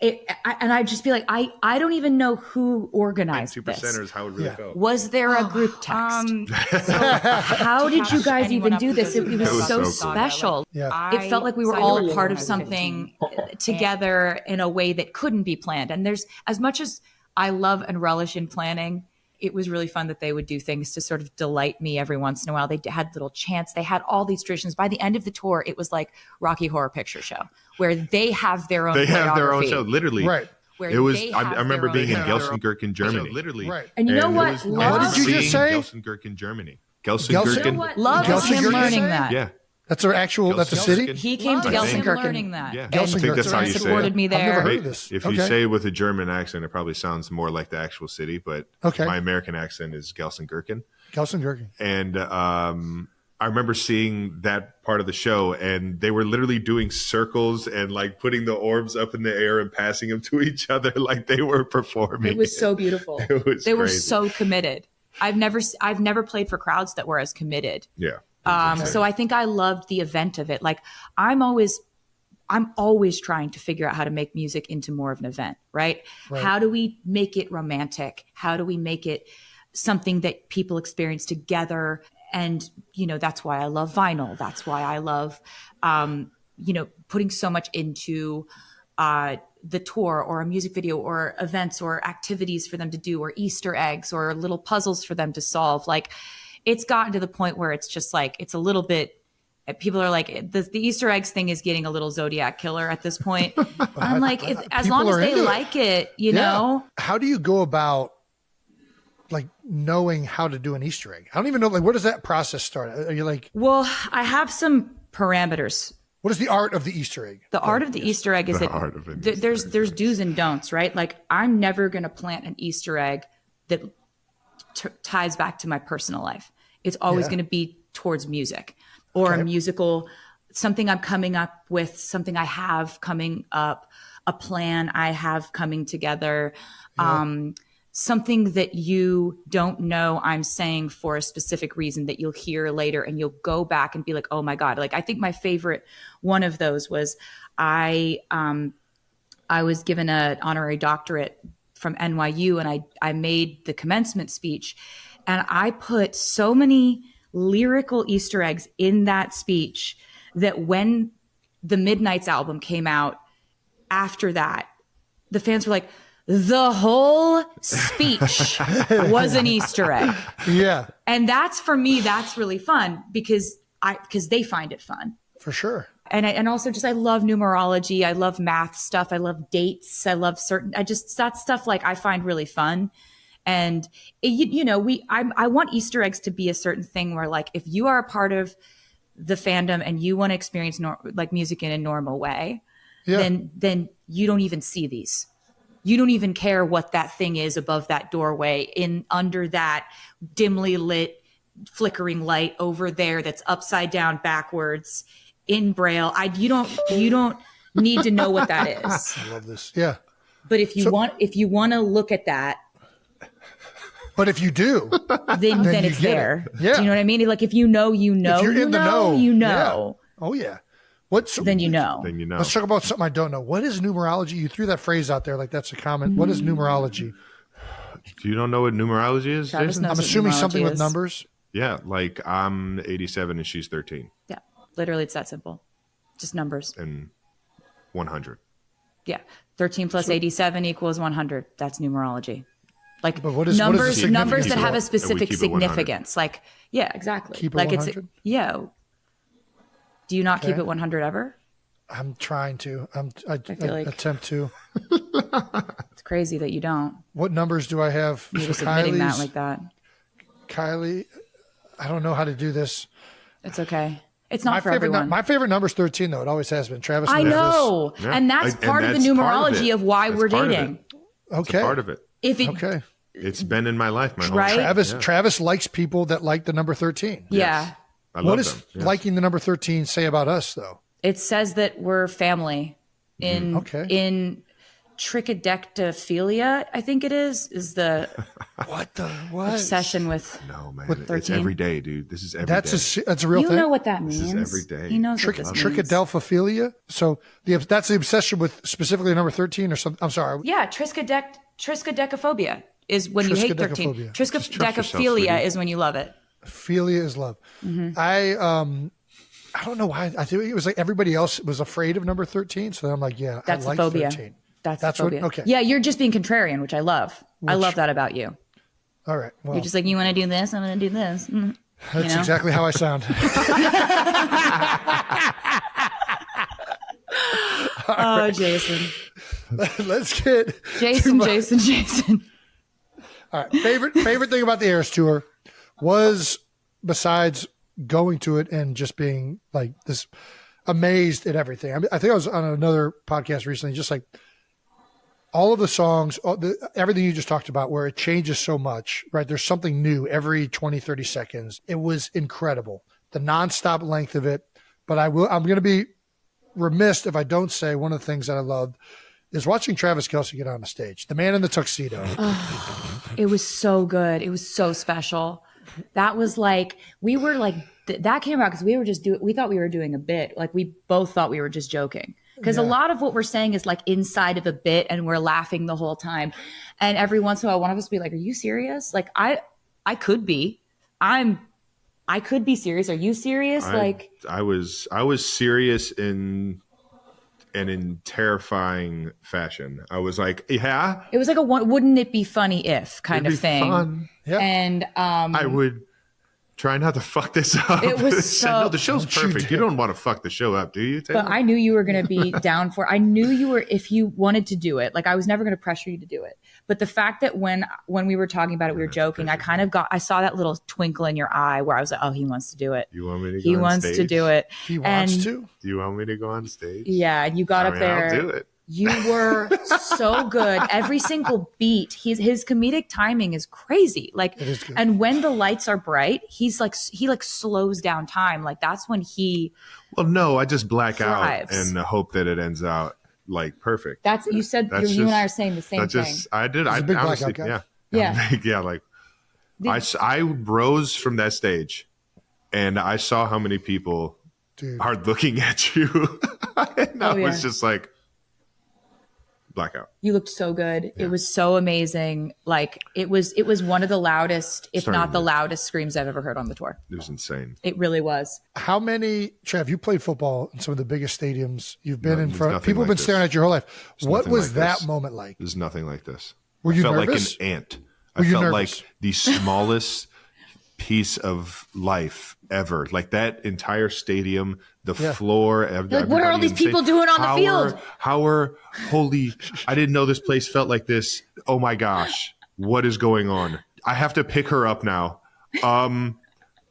And I'd just be like, I don't even know who organized this. 2%ers, how it really felt. Was there a group text? How did you guys even do this? It was so special. Yeah. It felt like we were all part of something together in a way that couldn't be planned. And there's, as much as I love and relish in planning, it was really fun that they would do things to sort of delight me every once in a while. They had little chants. They had all these traditions. By the end of the tour, it was like Rocky Horror Picture Show, where they have their own. They have their own show, literally. Right. It was. I remember being in Gelsenkirchen, Germany. Literally. Right. And you know what? What did you just say? Gelsenkirchen, Germany. Gelsenkirchen. Love is him learning that. Yeah. That's our actual. That's a city. He came to Gelsenkirchen. Learning that. Yeah. I think that's how you say it. Supported me there. I've never heard of this. If you say it with a German accent, it probably sounds more like the actual city. But my American accent is Gelsenkirchen. Gelsenkirchen. And I remember seeing that part of the show, and they were literally doing circles and like putting the orbs up in the air and passing them to each other like they were performing. It was so beautiful. They were so committed. I've never played for crowds that were as committed. Yeah. So I think I loved the event of it. Like I'm always trying to figure out how to make music into more of an event, right? How do we make it romantic? How do we make it something that people experience together? And, that's why I love vinyl. That's why I love, putting so much into the tour or a music video or events or activities for them to do or Easter eggs or little puzzles for them to solve. Like it's gotten to the point where it's just like, it's a little bit, people are like, the Easter eggs thing is getting a little Zodiac killer at this point. I'm like, as long as they like it, you know? How do you go about like knowing how to do an Easter egg? I don't even know, like, where does that process start? Are you like, well, I have some parameters. What is the art of the Easter egg? The art of the Easter egg is that there's do's and don'ts, right? Like I'm never going to plant an Easter egg that ties back to my personal life. It's always going to be towards music or a musical, something I'm coming up with, something I have coming up, a plan I have coming together, something that you don't know I'm saying for a specific reason that you'll hear later and you'll go back and be like, oh my God. Like I think my favorite one of those was I was given an honorary doctorate from NYU and I made the commencement speech and I put so many lyrical Easter eggs in that speech that when the Midnights album came out after that, the fans were like, the whole speech was an Easter egg. Yeah. And that's, for me, that's really fun because they find it fun. For sure. And also just, I love numerology. I love math stuff. I love dates. I love that stuff like I find really fun. And I want Easter eggs to be a certain thing where like, if you are a part of the fandom and you want to experience like music in a normal way, then you don't even see these. You don't even care what that thing is above that doorway under that dimly lit flickering light over there that's upside down backwards in Braille. You don't need to know what that is. I love this. Yeah. But if you want to look at that, but if you do, then it's there. Yeah. Do you know what I mean? Like if you know, if you're in the know, you know. Yeah. Oh yeah. Then you know. Let's talk about something I don't know. What is numerology? You threw that phrase out there like that's a comment. What is numerology? Do you don't know what numerology is? I'm assuming something with numbers. Yeah, like I'm 87 and she's 13. Yeah, literally, it's that simple. Just numbers. And 100. Yeah, 13 plus 87 equals 100. That's numerology. Like numbers that have a specific significance. Like, yeah, exactly. Keep it like 100? Do you not keep it 100 ever? I'm trying to. I attempt to. It's crazy that you don't. What numbers do I have? You're just admitting that like that. Kylie, I don't know how to do this. It's okay. It's not for everyone. My favorite number is 13, though. It always has been. Travis. I know. Yeah. And that's part of the numerology of why we're dating. Okay. Part of it. Okay. It's been in my life my whole life. Travis likes people that like the number 13. Yeah. Yes. What does liking the number 13 say about us, though? It says that we're family in trichodectophilia, I think it is the obsession with. No, man, it's every day, dude. This is every day. That's a real thing. You know what that means? This is every day. He knows what this means. Trichodecophilia. So that's the obsession with specifically number 13 or something. I'm sorry. Yeah, triskaidekaphobia is when you hate 13. Triskaidekaphilia is when you love it. Philia is love. Mm-hmm. I don't know why. I think it was like everybody else was afraid of number 13. So I'm like, yeah, that's I like phobia. 13. That's phobia. Okay. Yeah, you're just being contrarian, which I love. I love that about you. All right. Well, you're just like, you want to do this? I'm going to do this. That's exactly how I sound. Oh, Jason. Let's get Jason. All right. Favorite thing about the Eras Tour was, besides going to it and just being like this amazed at everything. I think I was on another podcast recently, just like all of the songs, everything you just talked about, where it changes so much, right? There's something new every 20, 30 seconds. It was incredible. The nonstop length of it. But I'm going to be remiss if I don't say one of the things that I loved is watching Travis Kelce get on the stage, the man in the tuxedo. It was so good. It was so special. That was like, we were like, that came out because we thought we were doing a bit. Like we both thought we were just joking. Because a lot of what we're saying is like inside of a bit and we're laughing the whole time. And every once in a while, one of us will be like, are you serious? Like I could be. I could be serious. Are you serious? I was serious in and in terrifying fashion. I was like, yeah. It was like wouldn't it be funny if kind It'd of thing. Fun. Yep. And I would try not to fuck this up. It was no, the show's perfect. You don't want to fuck the show up, do you, Taylor? But I knew you were going to be down for. I knew you were if you wanted to do it. Like I was never going to pressure you to do it. But the fact that when we were talking about it, we were joking. I saw that little twinkle in your eye where I was like, oh, he wants to do it. You want me to? He wants to do it. He wants to. Do you want me to go on stage? Yeah, you got up there. I'll do it. You were so good. Every single beat, his comedic timing is crazy. Like, It is good. and when the lights are bright, he slows down time. Like that's when he. Well, no, I just black thrives. out and hope that it ends out like perfect. That's you said. You and I are saying the same thing. I did. He's I a big honestly, blackout guy. Yeah. yeah. Like I rose from that stage, and I saw how many people Dude. are looking at you, and I was just like. Blackout. You looked so good. Yeah. It was so amazing. Like it was one of the loudest, if not the loudest screams I've ever heard on the tour. It was insane. It really was. How many, Trev, you played football in some of the biggest stadiums you've been in front. People have been staring at your whole life. What was that moment like? There's nothing like this. Were you felt nervous? like an ant. I felt like the smallest piece of life ever. Like that entire stadium, the floor. Like, what are all these people doing on the field? Holy, I didn't know this place felt like this. Oh my gosh. What is going on? I have to pick her up now.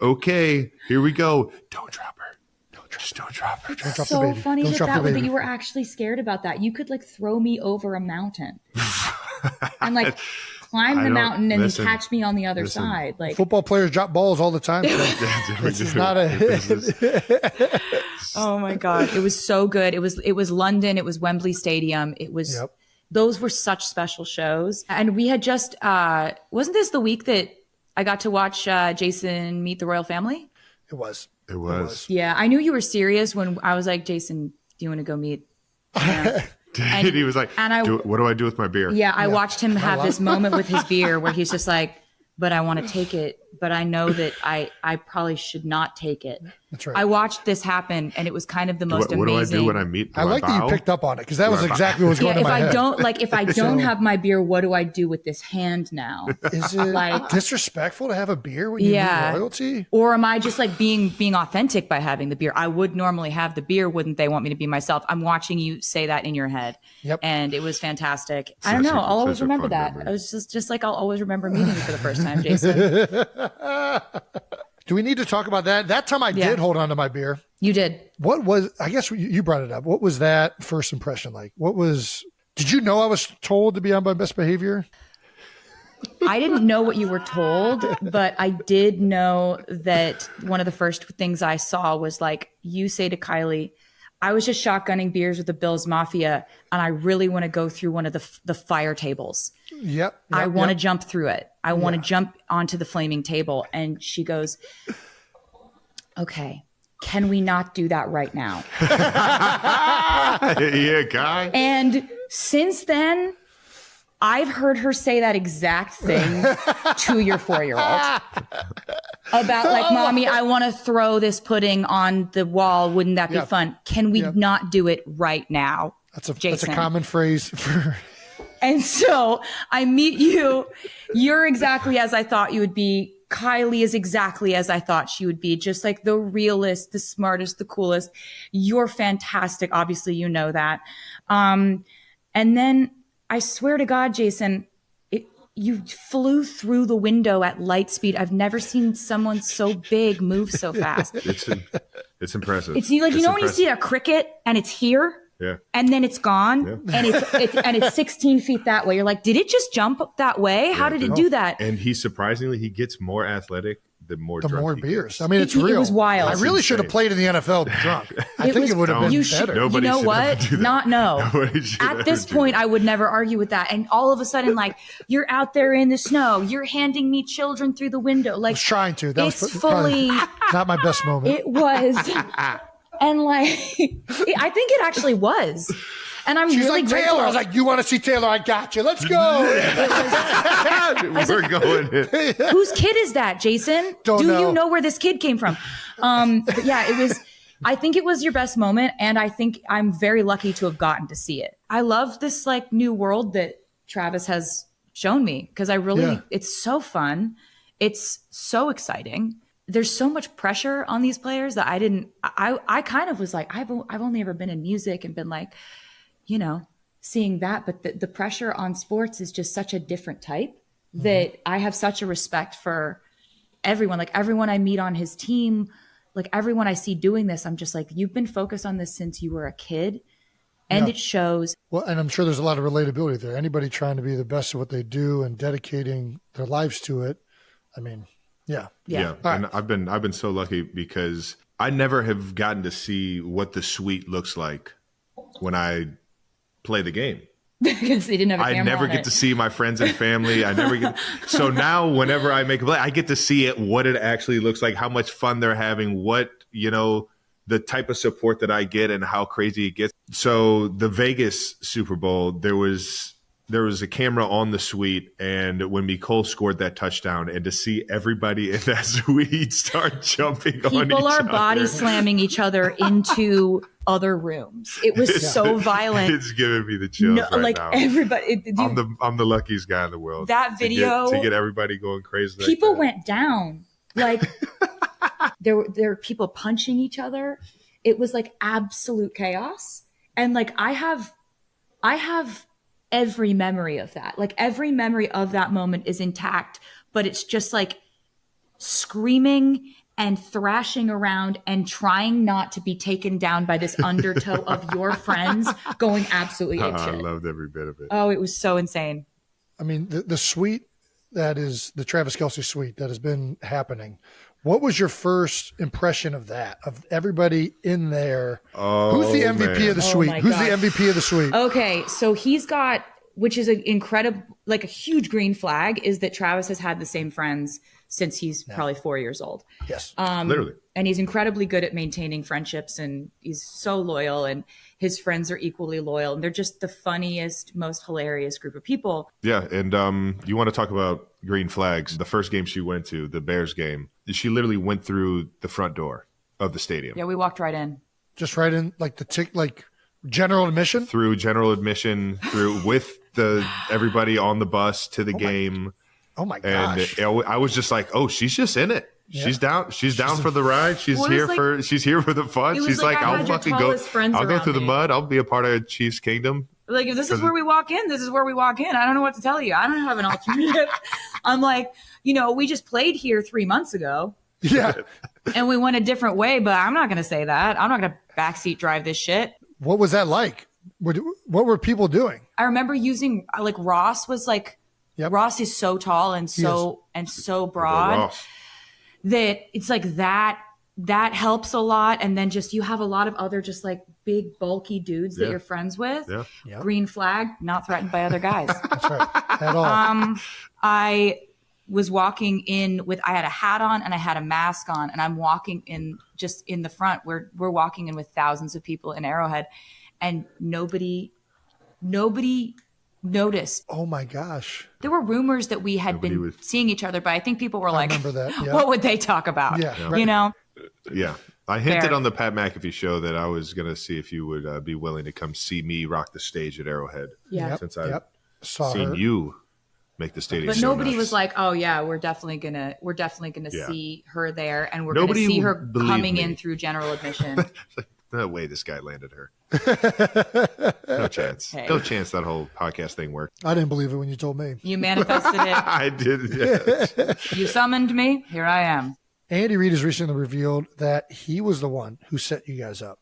Okay, here we go. Don't drop her. Don't drop her. It's so funny that you were actually scared about that. You could like throw me over a mountain and like climb the mountain and catch me on the other side. Like football players drop balls all the time. This is not a. Oh my God. It was so good. It was London. It was Wembley Stadium. It was, those were such special shows. And we had just, wasn't this the week that I got to watch Jason meet the royal family? It was. Yeah. I knew you were serious when I was like, Jason, do you want to go meet? And he was like, what do I do with my beer? Yeah. I watched him have this moment with his beer where he's just like, but I want to take it. But I know that I probably should not take it. That's right. I watched this happen, and it was kind of the most amazing. What do I do when I meet? I like that you picked up on it because that was exactly what was going on in my head. If I don't have my beer, what do I do with this hand now? Is it like disrespectful to have a beer when you meet royalty? Or am I just like being authentic by having the beer? I would normally have the beer. Wouldn't they want me to be myself? I'm watching you say that in your head. Yep. And it was fantastic. I don't know. I'll always remember that. Memory. I was just like, I'll always remember meeting you for the first time, Jason. Do we need to talk about that? That time I did hold on to my beer. You did. What was, I guess you brought it up. What was that first impression like? Did you know I was told to be on my best behavior? I didn't know what you were told, but I did know that one of the first things I saw was like you say to Kylie, I was just shotgunning beers with the Bills Mafia, and I really want to go through one of the fire tables. Yep. I want to jump through it. I want to jump onto the flaming table. And she goes, okay, can we not do that right now? Yeah, guy. And since then, I've heard her say that exact thing to your 4-year-old. About like, mommy, I want to throw this pudding on the wall. Wouldn't that be fun? Can we not do it right now? That's a common phrase for. And so I meet you. You're exactly as I thought you would be. Kylie is exactly as I thought she would be. Just like the realest, the smartest, the coolest. You're fantastic. Obviously, you know that. And then I swear to God, Jason, you flew through the window at light speed. I've never seen someone so big move so fast. It's impressive. It's like, when you see a cricket and it's here and then it's gone and it's 16 feet that way. You're like, did it just jump that way? How did it do that? And he gets more athletic the more beers. I mean, it's real. It was wild. I really should have played in the NFL drunk. I think it would have been better. You know what? At this point, I would never argue with that. And all of a sudden, like, you're out there in the snow. You're handing me children through the window. Like, I was trying to. That was fully not my best moment. It was. And like, I think it actually was. And I'm She's really like, grateful. Taylor. I was like, you want to see Taylor? I got you. Let's go. We're going in. Whose kid is that, Jason? Do you know where this kid came from? But yeah, it was. I think it was your best moment, and I think I'm very lucky to have gotten to see it. I love this like new world that Travis has shown me because it's so fun. It's so exciting. There's so much pressure on these players that I kind of was like, I've only ever been in music and been like, you know, seeing that, but the pressure on sports is just such a different type that I have such a respect for everyone. Like everyone I meet on his team, like everyone I see doing this, I'm just like, you've been focused on this since you were a kid, and it shows. Well, and I'm sure there's a lot of relatability there. Anybody trying to be the best at what they do and dedicating their lives to it. I mean, yeah. And right. I've been so lucky because I never have gotten to see what the suite looks like when I play the game. Because they didn't have a camera. I never get to see my friends and family. I never get. So now, whenever I make a play, I get to see it, what it actually looks like, how much fun they're having, what, you know, the type of support that I get and how crazy it gets. So the Vegas Super Bowl, there was a camera on the suite, and when Nicole scored that touchdown, and to see everybody in that suite start jumping on each other. People are body slamming each other into other rooms. It was so violent. It's giving me the chills right now. Everybody. I'm the luckiest guy in the world. That video. To get everybody going crazy. People like went down. Like there were people punching each other. It was like absolute chaos. And like I have every memory of that. Like every memory of that moment is intact, but it's just like screaming and thrashing around and trying not to be taken down by this undertow of your friends going absolutely apeshit. I loved every bit of it. Oh, it was so insane. I mean, the suite that is the Travis Kelce suite that has been happening. What was your first impression of that? Of everybody in there? Who's the MVP of the suite? Who's the MVP of the suite? Okay, so he's got, which is an incredible, like a huge green flag, is that Travis has had the same friends since he's probably 4 years old. Yes, literally. And he's incredibly good at maintaining friendships, and he's so loyal, and his friends are equally loyal, and they're just the funniest, most hilarious group of people. Yeah, and you want to talk about green flags. The first game she went to, the Bears game, she literally went through the front door of the stadium. Yeah, we walked right in. Just right in, like like general admission? Through general admission, through with everybody on the bus to the game. Oh my gosh. And I was just like, oh, she's just in it. Yeah. She's down for the ride. She's here for the fun. She's like I'll fucking go. I'll go through the mud. I'll be a part of Chiefs Kingdom. Like, if this is where we walk in, this is where we walk in. I don't know what to tell you. I don't have an alternative. I'm like, we just played here 3 months ago. Yeah. And we went a different way, but I'm not going to say that. I'm not going to backseat drive this shit. What was that like? What were people doing? I remember using, like, Ross was like, Ross is so tall and so broad that it's like that helps a lot. And then just you have a lot of other just like big bulky dudes that you're friends with. Yeah. Yep. Green flag, not threatened by other guys. That's right. At all. I was walking in I had a hat on and I had a mask on, and I'm walking in just in the front. We're walking in with thousands of people in Arrowhead, and nobody noticed. Oh my gosh. There were rumors that we had been seeing each other, but I think people were like, remember that. Yeah. What would they talk about? Yeah. Right. Yeah. I hinted on the Pat McAfee show that I was going to see if you would be willing to come see me rock the stage at Arrowhead. Yeah. Since I've seen you make the stadium. But nobody was like, oh yeah, we're definitely gonna see her there, and we're gonna see her coming in through general admission. No way this guy landed her. No chance. Hey. No chance that whole podcast thing worked. I didn't believe it when you told me. You manifested it. I did, yes. You summoned me. Here I am. Andy Reid has recently revealed that he was the one who set you guys up.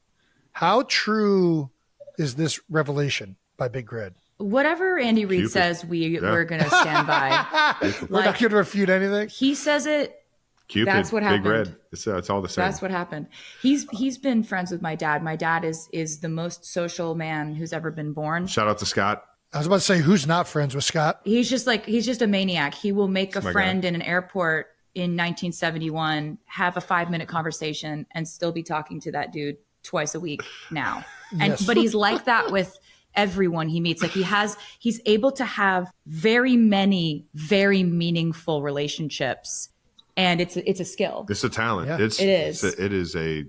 How true is this revelation by Big Red? Whatever Andy Reid says, we're going to stand by. We're not going to refute anything. He says it. Cupid, that's what happened. Big Red. It's all the same. That's what happened. He's been friends with my dad. My dad is the most social man who's ever been born. Shout out to Scott. I was about to say, who's not friends with Scott? He's just a maniac. He will make a friend in an airport in 1971, have a 5-minute conversation, and still be talking to that dude twice a week now. But he's like that with everyone he meets. Like he's able to have very many, very meaningful relationships. And it's a skill. It's a talent. Yeah. It is a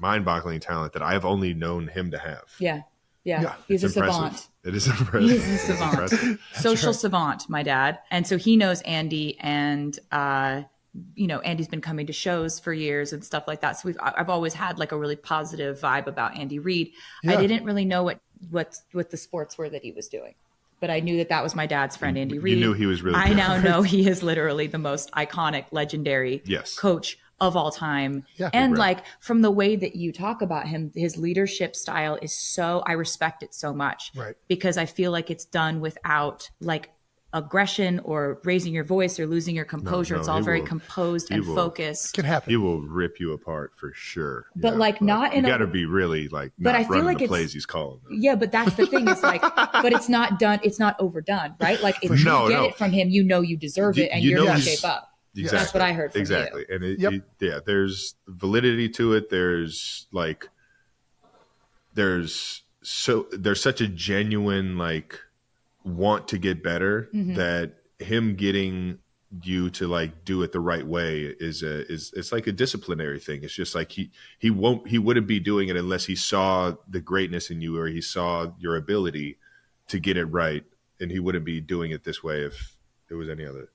mind-boggling talent that I've only known him to have. Yeah. It's He's a impressive. savant. It is impressive. He's a savant. Social savant, my dad. And so he knows Andy, and Andy's been coming to shows for years and stuff like that. So I've always had like a really positive vibe about Andy Reid. I didn't really know what the sports were that he was doing, but I knew that was my dad's friend, Andy Reid. You knew he was really I good. now know he is literally the most iconic, legendary coach of all time. Yeah, and like from the way that you talk about him, his leadership style is I respect it so much. Right. Because I feel like it's done without like aggression or raising your voice or losing your composure. It's all very composed and focused. It can happen. He will rip you apart for sure. But not in you got to be really like but not I feel running like the it's, plays he's calling them. Yeah, but that's the thing is like, but it's not done. It's not overdone, right? Like if you get it from him, you deserve it, and you're going to shape up. Exactly. That's what I heard from you. And there's validity to it. There's such a genuine like want to get better that him getting you to like do it the right way is it's like a disciplinary thing. It's just like he wouldn't be doing it unless he saw the greatness in you or he saw your ability to get it right, and he wouldn't be doing it this way if it was any other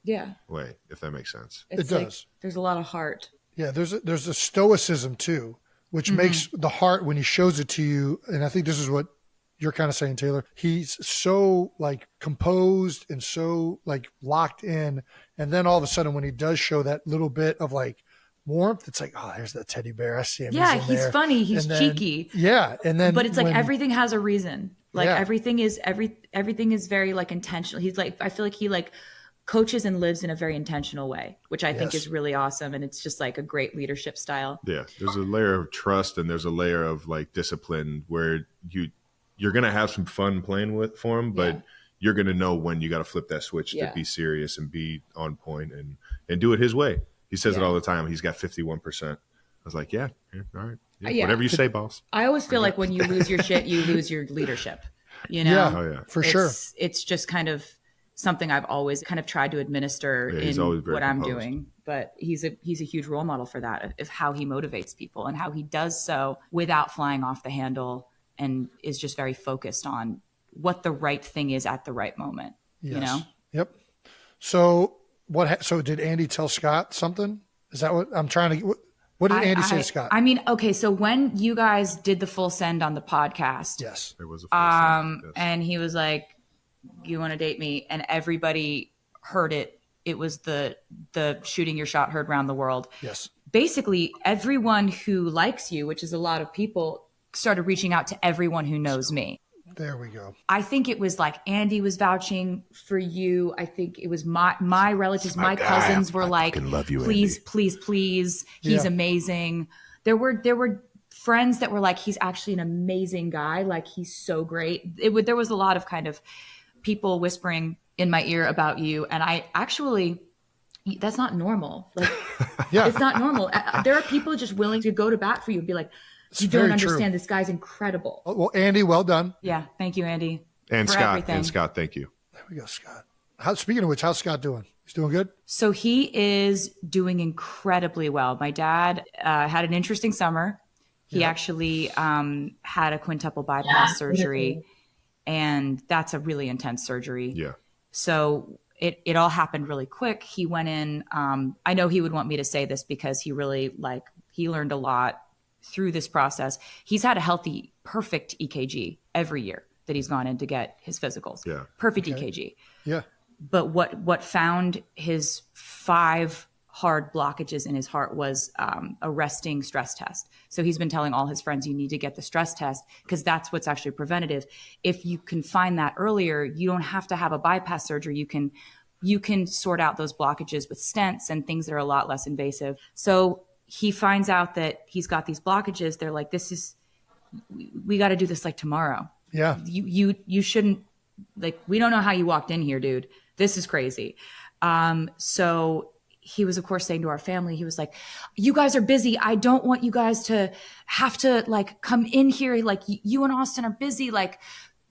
way, if that makes sense. It does. There's a lot of heart. Yeah, there's a stoicism too, which makes the heart when he shows it to you. And I think this is what you're kind of saying, Taylor. He's so like composed and so like locked in. And then all of a sudden when he does show that little bit of like warmth, it's like, oh, there's that teddy bear. I see him. Yeah, he's funny. He's cheeky. Yeah. And then but it's like everything has a reason. Like everything is very like intentional. He's like, I feel like he like coaches and lives in a very intentional way, which I think is really awesome. And it's just like a great leadership style. Yeah. There's a layer of trust and there's a layer of like discipline where you're going to have some fun playing for him, but you're going to know when you got to flip that switch to be serious and be on point and do it his way. He says it all the time. He's got 51%. I was like, all right. Yeah, whatever you say, boss. I always feel like when you lose your shit, you lose your leadership, you know? Yeah, for sure. It's just kind of something I've always kind of tried to administer in what I'm doing. But he's a huge role model for that, of how he motivates people and how he does so without flying off the handle, and is just very focused on what the right thing is at the right moment. Yes. You know? Yep. So so did Andy tell Scott something? Is that what I'm trying to? What did Andy say to Scott? I mean, okay, so when you guys did the full send on the podcast, yes, there was a full send. Yes. And he was like, "You want to date me?" And everybody heard it. It was the shooting your shot heard around the world. Yes. Basically, everyone who likes you, which is a lot of people, started reaching out to everyone who knows me. There we go. I think it was like Andy was vouching for you. I think it was my relatives, my cousins were like, please, please, please. He's amazing. There were friends that were like, he's actually an amazing guy. Like, he's so great. There was a lot of kind of people whispering in my ear about you. And I actually, that's not normal. Like, it's not normal. There are people just willing to go to bat for you and be like, you don't understand. This guy's incredible. Well, Andy, well done. Yeah. Thank you, Andy. And Scott. And Scott, thank you. There we go, Scott. Speaking of which, how's Scott doing? He's doing good? So he is doing incredibly well. My dad had an interesting summer. He actually had a quintuple bypass surgery, and that's a really intense surgery. Yeah. So it all happened really quick. He went in. I know he would want me to say this because he really he learned a lot through this process. He's had a healthy, perfect EKG every year that he's gone in to get his physicals. Yeah. Perfect EKG. Yeah. But what found his 5 hard blockages in his heart was a resting stress test. So he's been telling all his friends, you need to get the stress test because that's what's actually preventative. If you can find that earlier, you don't have to have a bypass surgery. You can sort out those blockages with stents and things that are a lot less invasive. So he finds out that he's got these blockages. They're like, we got to do this like tomorrow. Yeah. You shouldn't, like, we don't know how you walked in here, dude. This is crazy. So he was, of course, saying to our family, he was like, you guys are busy. I don't want you guys to have to like come in here. Like, you and Austin are busy. Like,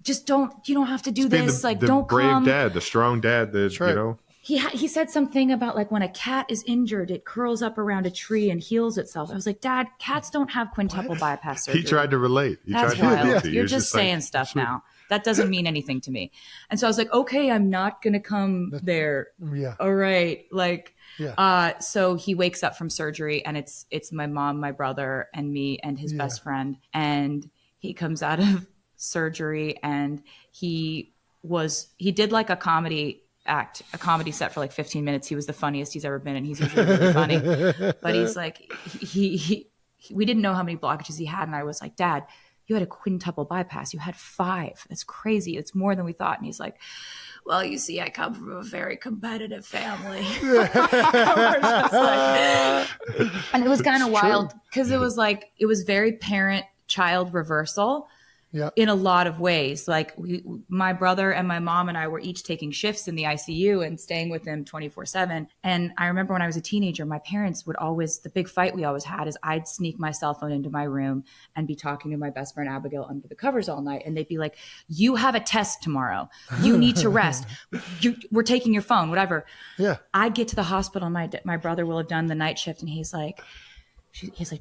just you don't have to do this. Like, don't brave come. dad, the strong dad that, right. you know. he said something about like when a cat is injured, it curls up around a tree and heals itself. I was like, Dad, cats don't have quintuple bypass surgery. He tried to relate. That's wild. You're just saying stuff now. That doesn't mean anything to me. And so I was like, okay, I'm not going to come there. Yeah. All right. Like, yeah. So he wakes up from surgery and it's my mom, my brother, and me and his best friend. And he comes out of surgery and he did like a comedy set for like 15 minutes. He was the funniest he's ever been, and he's usually really funny. But he's like, we didn't know how many blockages he had, and I was like, Dad, you had a quintuple bypass. You had 5. That's crazy. It's more than we thought. And he's like, well, you see, I come from a very competitive family. And it was kind of wild because it was very parent-child reversal. Yeah. In a lot of ways. Like my brother and my mom and I were each taking shifts in the ICU and staying with him 24/7. And I remember when I was a teenager, my parents the big fight we always had is I'd sneak my cell phone into my room and be talking to my best friend Abigail under the covers all night. And they'd be like, you have a test tomorrow. You need to rest. We're taking your phone, whatever. Yeah. I'd get to the hospital. My brother will have done the night shift. And he's like,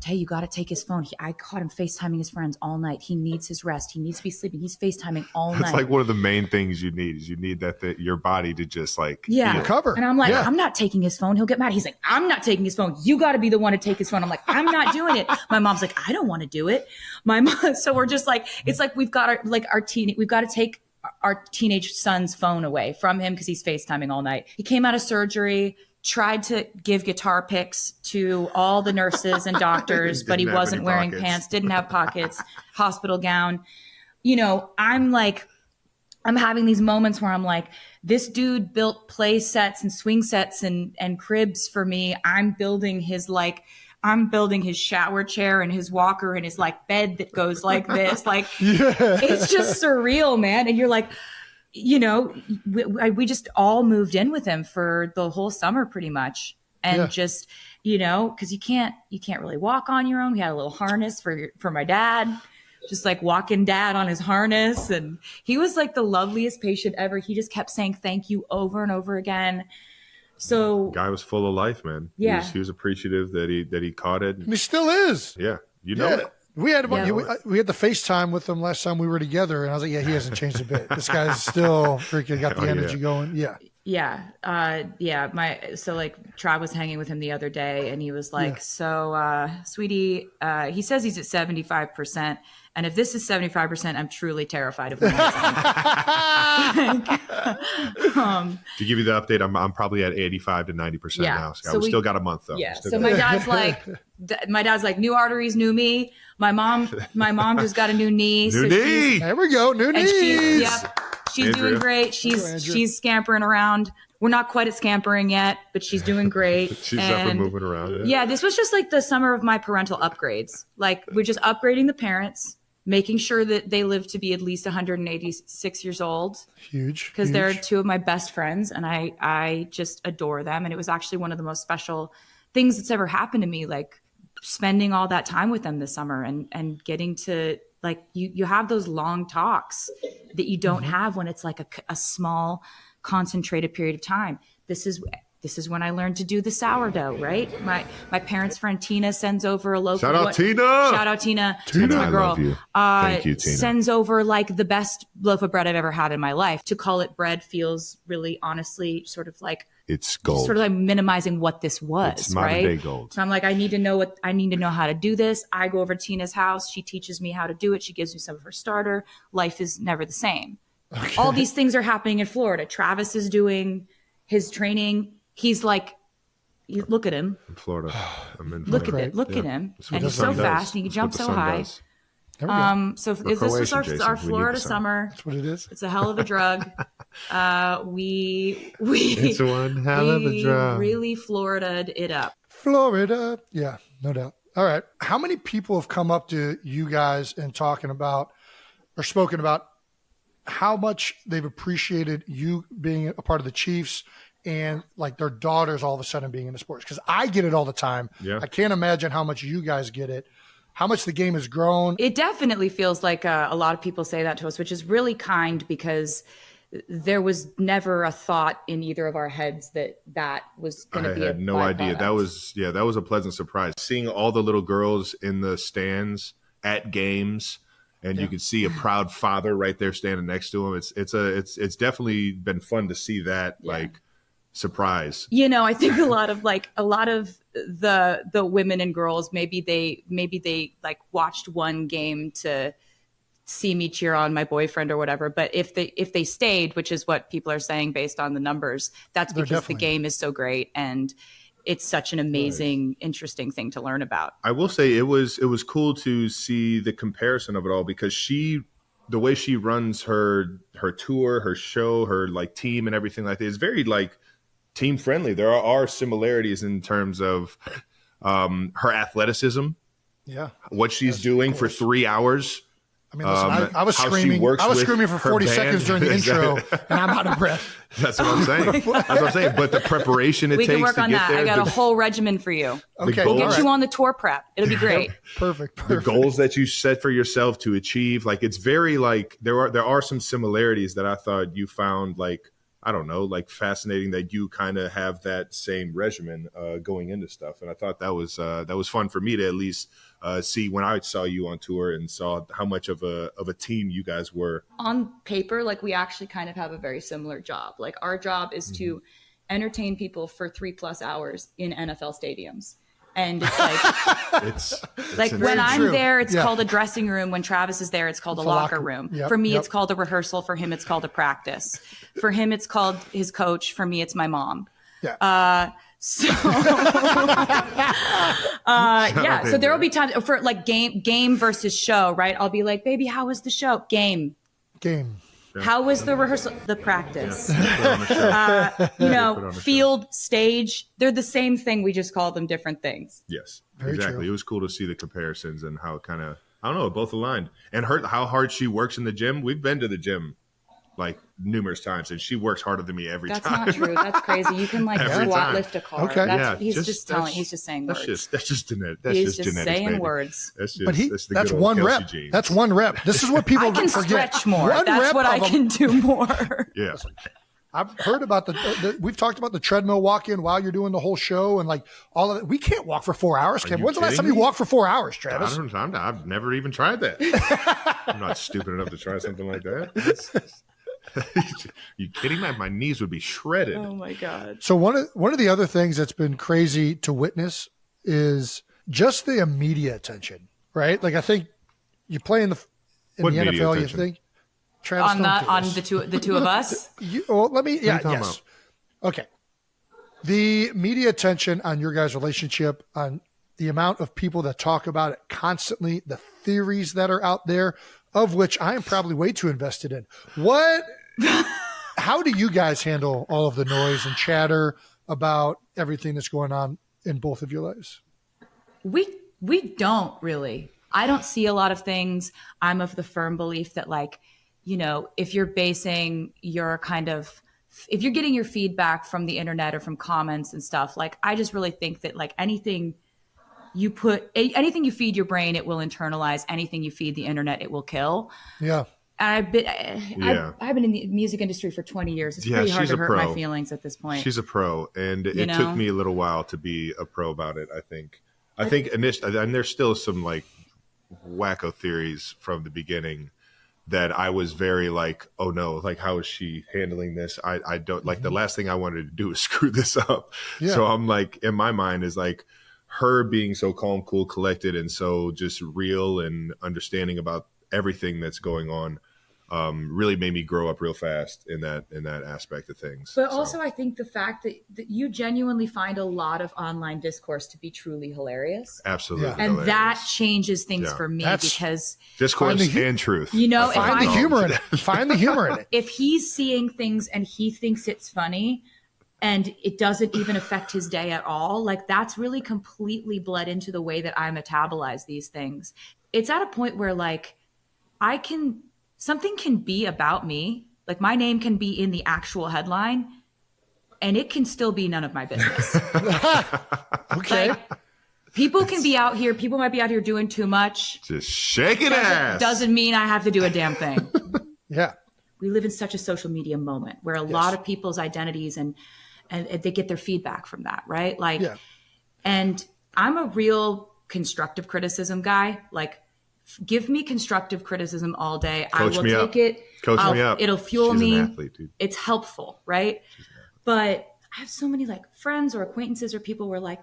Tay, you got to take his phone. I caught him FaceTiming his friends all night. He needs his rest. He needs to be sleeping. He's FaceTiming all night. It's like one of the main things you need is your body to just like recover. And I'm like, I'm not taking his phone. He'll get mad. He's like, I'm not taking his phone. You got to be the one to take his phone. I'm like, I'm not doing it. My mom's like, I don't want to do it. My mom. So we're just like, it's like we've got we've got to take our teenage son's phone away from him because he's FaceTiming all night. He came out of surgery, tried to give guitar picks to all the nurses and doctors, but he wasn't wearing pants, didn't have pockets, hospital gown. You know, I'm having these moments where I'm like, this dude built play sets and swing sets and cribs for me. I'm building his shower chair and his walker and his like bed that goes like this. Like, It's just surreal, man. And you're like, you know, we just all moved in with him for the whole summer pretty much. And just, you know, because you can't really walk on your own. We had a little harness for my dad, just like walking dad on his harness. And he was like the loveliest patient ever. He just kept saying thank you over and over again. So guy was full of life, man. Yeah. He was appreciative that he caught it. He still is. Yeah. You know it. We had we had the FaceTime with him last time we were together, and I was like, he hasn't changed a bit. This guy's still freaking got the energy going. Yeah. Yeah. So like Trav was hanging with him the other day and he was like, so sweetie, he says he's at 75%. And if this is 75%, I'm truly terrified of him. To give you the update, I'm probably at 85 to 90% now. So we still got a month though. Yeah. So my dad's like, new arteries, new me. My mom just got a new knee. There we go. New knees. She's doing great. She's scampering around. We're not quite at scampering yet, but she's doing great. She's up and moving around. Yeah, this was just like the summer of my parental upgrades. Like we're just upgrading the parents, making sure that they live to be at least 186 years old. Huge. Because they're two of my best friends and I just adore them. And it was actually one of the most special things that's ever happened to me, like spending all that time with them this summer and getting to like, you have those long talks that you don't have when it's like a small concentrated period of time. This is when I learned to do the sourdough, right? My parents' friend Tina sends over a loaf. Shout out Tina. That's my girl. I love you. Thank you, Tina. Sends over like the best loaf of bread I've ever had in my life. To call it bread feels really honestly sort of like it's gold. Sort of like minimizing what this was, it's modern day gold. So I'm like, I need to know how to do this. I go over to Tina's house. She teaches me how to do it. She gives me some of her starter. Life is never the same. Okay. All these things are happening in Florida. Travis is doing his training. He's like, look at him. In Florida. I'm in Florida. Florida. Look at him. And he's so fast and he can jump so high. So this was our Florida summer. That's what it is. It's a hell of a drug. It's one hell of a drug. Really Florida'd it up. Florida. Yeah, no doubt. All right. How many people have come up to you guys and talking about or spoken about how much they've appreciated you being a part of the Chiefs and like their daughters all of a sudden being into sports? Because I get it all the time. Yeah. I can't imagine how much you guys get it, how much the game has grown. It definitely feels like a lot of people say that to us, which is really kind because there was never a thought in either of our heads that that was going to be a I had no idea. That was a pleasant surprise. Seeing all the little girls in the stands at games, and you could see a proud father right there standing next to him. It's definitely been fun to see that like surprise. You know, I think a lot of the women and girls, maybe they like watched one game to see me cheer on my boyfriend or whatever. But if they stayed, which is what people are saying based on the numbers, that's because the game is so great and it's such an amazing, interesting thing to learn about. I will say it was cool to see the comparison of it all, because the way she runs her tour, her show, her like team and everything like that is very like team friendly. There are similarities in terms of her athleticism. Yeah. What she's doing for 3 hours. I mean, listen, I was screaming. I was screaming for 40 seconds during the intro, and I'm out of breath. That's what I'm saying. That's what I'm saying. But the preparation it takes to get there. We can work on that. I got a whole regimen for you. Okay, we'll get you on the tour prep. It'll be great. Perfect. The goals that you set for yourself to achieve, like it's very like there are some similarities that I thought you found like, I don't know, like fascinating that you kind of have that same regimen going into stuff. And I thought that was fun for me to at least see when I saw you on tour and saw how much of a team you guys were. On paper, like we actually kind of have a very similar job. Like our job is to entertain people for 3+ hours in NFL stadiums. And it's like, it's like when I'm there, it's called a dressing room. When Travis is there, it's called a locker room. For me, it's called a rehearsal. For him, it's called a practice. For him, it's called his coach. For me, it's my mom. So there will be times for like game versus show, right? I'll be like, baby, how was the show? Game. How was the rehearsal? The practice. Field, stage, they're the same thing. We just call them different things. Yes, Very exactly. true. It was cool to see the comparisons and how it kind of, I don't know, both aligned. And how hard she works in the gym. We've been to the gym like numerous times, and she works harder than me every time. That's not true. That's crazy. You can like squat lift a car. Okay. He's just saying words. That's just genetic. He's just genetics, saying baby. words. That's one rep. Genes. That's one rep. This is what people I can forget. stretch more. That's what I can do more. Yeah. I've heard about we've talked about the treadmill walk-in while you're doing the whole show and like all of it. We can't walk for 4 hours, Kevin. When's the last time you walked for 4 hours, Travis? I've never even tried that. I'm not stupid enough to try something like that. You kidding me? My knees would be shredded. Oh my God. So one of the other things that's been crazy to witness is just the media attention, right? Like I think you play in the NFL, you think Travis on the two of us. Yes. Okay. The media attention on your guys' relationship, on the amount of people that talk about it constantly, the theories that are out there, of which I am probably way too invested in. How do you guys handle all of the noise and chatter about everything that's going on in both of your lives? We don't really. I don't see a lot of things. I'm of the firm belief that like, if you're basing your if you're getting your feedback from the internet or from comments and stuff, like I just really think that like anything you feed your brain, it will internalize. Anything you feed the internet, it will kill. Yeah. And I've been in the music industry for 20ty years. It's pretty hard to hurt my feelings at this point. She's a pro, and it took me a little while to be a pro about it. I think initially, and there's still some like wacko theories from the beginning that I was very like, oh no, like how is she handling this? I don't like the last thing I wanted to do is screw this up. Yeah. So I'm like, in my mind is like her being so calm, cool, collected, and so just real and understanding about everything that's going on really made me grow up real fast in that aspect of things. But also I think the fact that you genuinely find a lot of online discourse to be truly hilarious. Absolutely. And hilarious. That changes things for me because discourse and truth. Find the humor in it. Find the humor in it. If he's seeing things and he thinks it's funny and it doesn't even affect his day at all, like that's really completely bled into the way that I metabolize these things. It's at a point where like something can be about me, like my name can be in the actual headline and it can still be none of my business. Okay. Like, people might be out here doing too much. Just shaking ass. Doesn't mean I have to do a damn thing. Yeah. we live in such a social media moment where a lot of people's identities and they get their feedback from that, right? Like, and I'm a real constructive criticism guy. Like, give me constructive criticism all day. I will take it. Coach me up. It'll fuel She's me. an athlete, dude. It's helpful, right? But I have so many like friends or acquaintances or people where like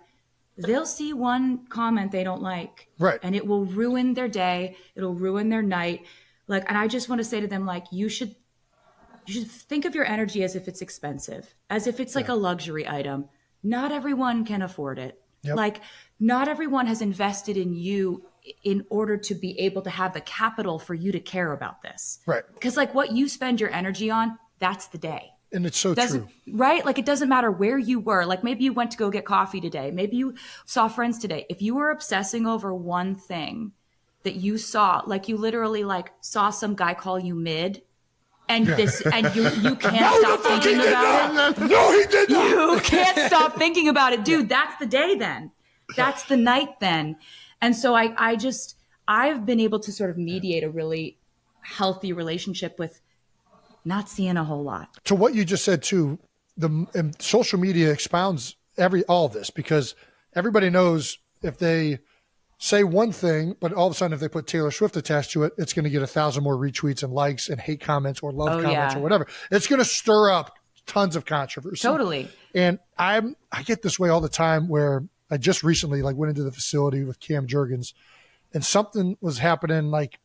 they'll see one comment they don't like, right, and it will ruin their day. It'll ruin their night. Like, and I just want to say to them, like, you should think of your energy as if it's expensive, as if it's like a luxury item. Not everyone can afford it. Yep. Like, not everyone has invested in you in order to be able to have the capital for you to care about this. Right. Because like what you spend your energy on, that's the day. And it's so true. Right? Like, it doesn't matter where you were. Like, maybe you went to go get coffee today. Maybe you saw friends today. If you were obsessing over one thing that you saw, like you literally like saw some guy call you mid, and and you can't stop thinking about it. No, he did not. You can't stop thinking about it, dude. That's the day then. That's the night then. And so I've been able to sort of mediate a really healthy relationship with not seeing a whole lot. To what you just said too, and social media expounds all of this, because everybody knows if they say one thing, but all of a sudden if they put Taylor Swift attached to it, it's going to get 1,000 more retweets and likes and hate comments or love comments or whatever. It's going to stir up tons of controversy. Totally. And I get this way all the time, where I just recently like went into the facility with Cam Jurgens, and something was happening like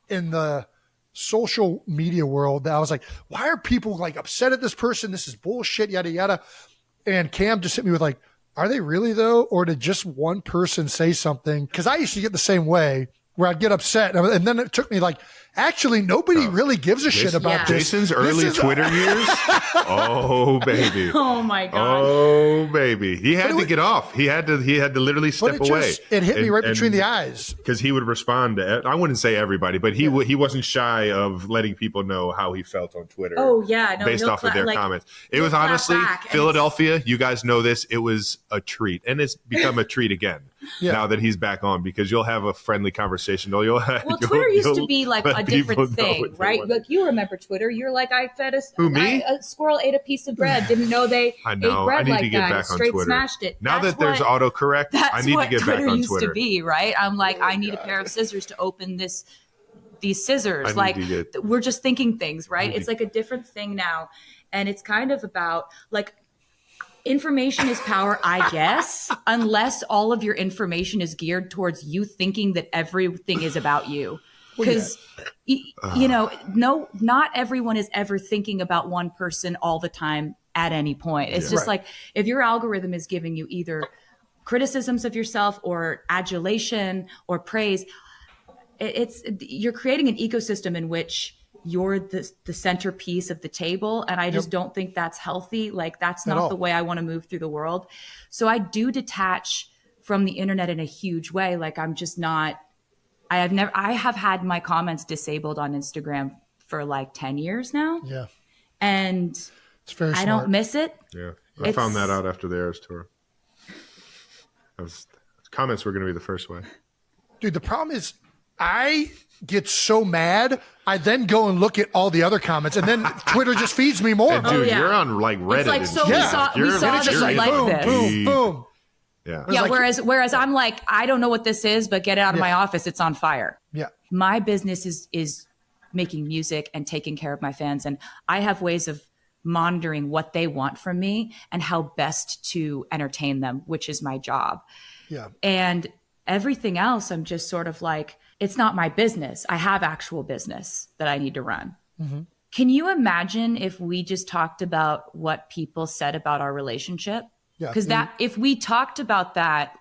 in the social media world that I was like, why are people like upset at this person? This is bullshit, yada, yada. And Cam just hit me with like, are they really though? Or did just one person say something? Because I used to get the same way, where I'd get upset. And then it took me like, actually, nobody really gives a shit about this. Jason's early Twitter years. Oh, baby. Oh, my God. Oh, baby. He had to get off. He had to literally step away. It hit me right between the eyes. Because he would respond to, I wouldn't say everybody, but he wasn't shy of letting people know how he felt on Twitter. Oh, yeah. No, based off of their comments. It was honestly, Philadelphia, you guys know this, it was a treat. And it's become a treat again now that he's back on, because you'll have a friendly conversation. Twitter used to be like a different thing, right? Like, you remember Twitter. You're like, I fed a squirrel ate a piece of bread. Didn't know they ate bread I need like to get that. Back on Straight Twitter. Smashed it. Now that there's autocorrect, I need to get back on Twitter. Used to be, right? I'm like, I need a pair of scissors to open these scissors. Like, we're just thinking things, right? It's like a different thing now. And it's kind of about like, information is power, I guess, unless all of your information is geared towards you thinking that everything is about you. Because, not everyone is ever thinking about one person all the time at any point. It's just like, if your algorithm is giving you either criticisms of yourself or adulation or praise, you're creating an ecosystem in which you're the centerpiece of the table. And I just don't think that's healthy. Like, that's not the way I want to move through the world. So I do detach from the internet in a huge way. Like, I'm just not, I have had my comments disabled on Instagram for like 10 years now. Yeah. And it's very smart. I don't miss it. Yeah. I found that out after the Eras tour. Comments were going to be the first way. Dude, the problem is I get so mad, I then go and look at all the other comments, and then Twitter just feeds me more. And dude, you're on like Reddit. It's like, so we saw that you like this. Boom, boom. Yeah. Yeah. Whereas I'm like, I don't know what this is, but get it out of my office. It's on fire. Yeah. My business is making music and taking care of my fans. And I have ways of monitoring what they want from me and how best to entertain them, which is my job. Yeah. And everything else, I'm just sort of like, it's not my business. I have actual business that I need to run. Mm-hmm. Can you imagine if we just talked about what people said about our relationship? Yeah. Because if we talked about that,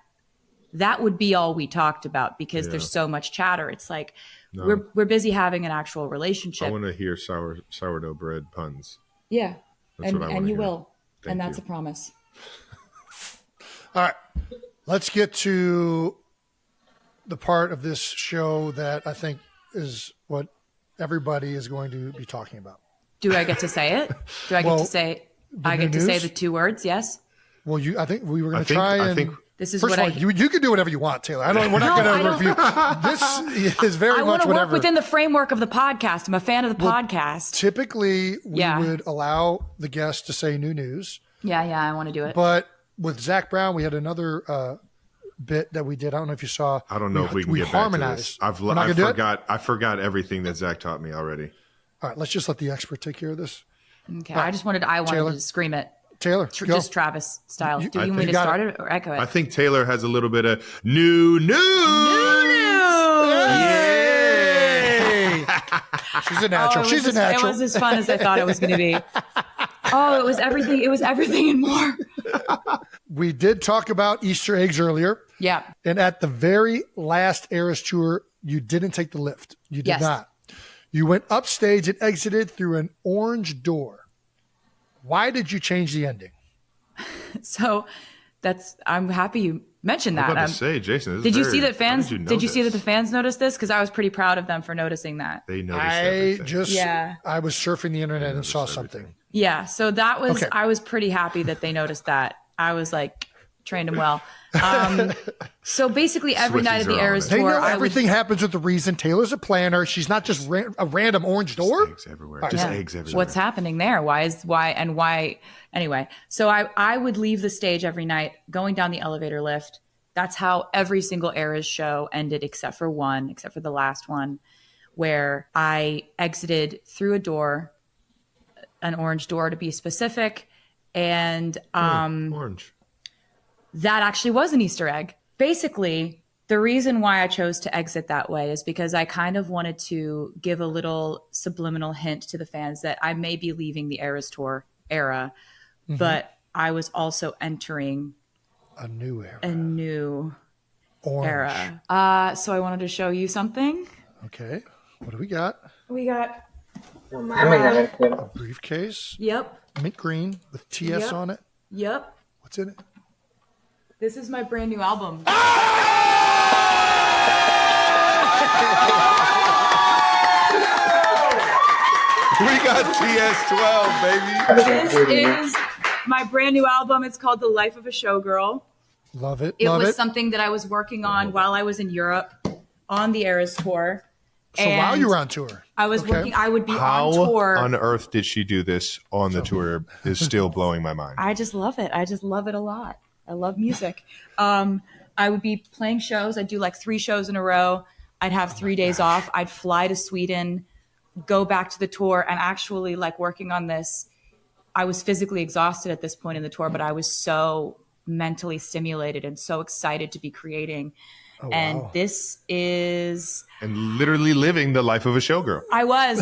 that would be all we talked about, because there's so much chatter. It's like, we're busy having an actual relationship. I want to hear sourdough bread puns. Yeah. That's what I want to and you hear. will. Thank and that's you. a promise. All right. Let's get to the part of this show that I think is what everybody is going to be talking about. Do I get to say it? Do I get to say? I get to say the two words. Yes. Well, I think we were going to try. I think This is First what of all, you can do whatever you want, Taylor. We're not going to review. This is very I much want to whatever. work within the framework of the podcast. I'm a fan of the podcast. Typically, we would allow the guest to say new news. Yeah, I want to do it. But with Zach Brown, we had another bit that we did. I don't know if you saw. I don't know if we can get back to this. I forgot everything that Zach taught me already. All right, let's just let the expert take care of this. Okay, I wanted to scream it. Taylor, just Travis style. Do you want me to start it or echo it? I think Taylor has a little bit of new news. Yay! She's a natural. She's a natural. It was as fun as I thought it was going to be. Oh, it was everything. It was everything and more. We did talk about Easter eggs earlier. Yeah. And at the very last Eras tour, you didn't take the lift. You did not. You went upstage and exited through an orange door. Why did you change the ending? So I'm happy you mentioned that. I was about to say, Jason, did you see that fans? Did you see that the fans noticed this? Because I was pretty proud of them for noticing that. They noticed everything. I was surfing the internet and saw something. Yeah, so that was I was pretty happy that they noticed that. I was like, trained them well. So basically, every night of the Eras tour, they know everything happens with a reason. Taylor's a planner. She's not just a random orange door. Eggs everywhere. Just eggs everywhere. What's happening there? Why? Anyway, so I would leave the stage every night, going down the elevator lift. That's how every single Eras show ended, except for the last one, where I exited through a door, an orange door to be specific, and orange. That actually was an Easter egg. Basically, the reason why I chose to exit that way is because I kind of wanted to give a little subliminal hint to the fans that I may be leaving the Eras Tour era, but I was also entering a new era. So I wanted to show you something. Okay. What do we got? We got a briefcase. Yep. Mint green with TS on it. Yep. What's in it? This is my brand new album. We got TS12, baby. This is my brand new album. It's called The Life of a Showgirl. Love it. It was something that I was working on while I was in Europe on the Eras tour. So while you were on tour, I was working. I would be on tour. How on earth did she do this on the tour? Is still blowing my mind. I just love it. I just love it a lot. I love music. I would be playing shows. I'd do like 3 shows in a row. I'd have 3 days off. I'd fly to Sweden, go back to the tour, and actually like working on this. I was physically exhausted at this point in the tour, but I was so mentally stimulated and so excited to be creating. Oh, and wow. This is... And literally living the life of a showgirl. I was.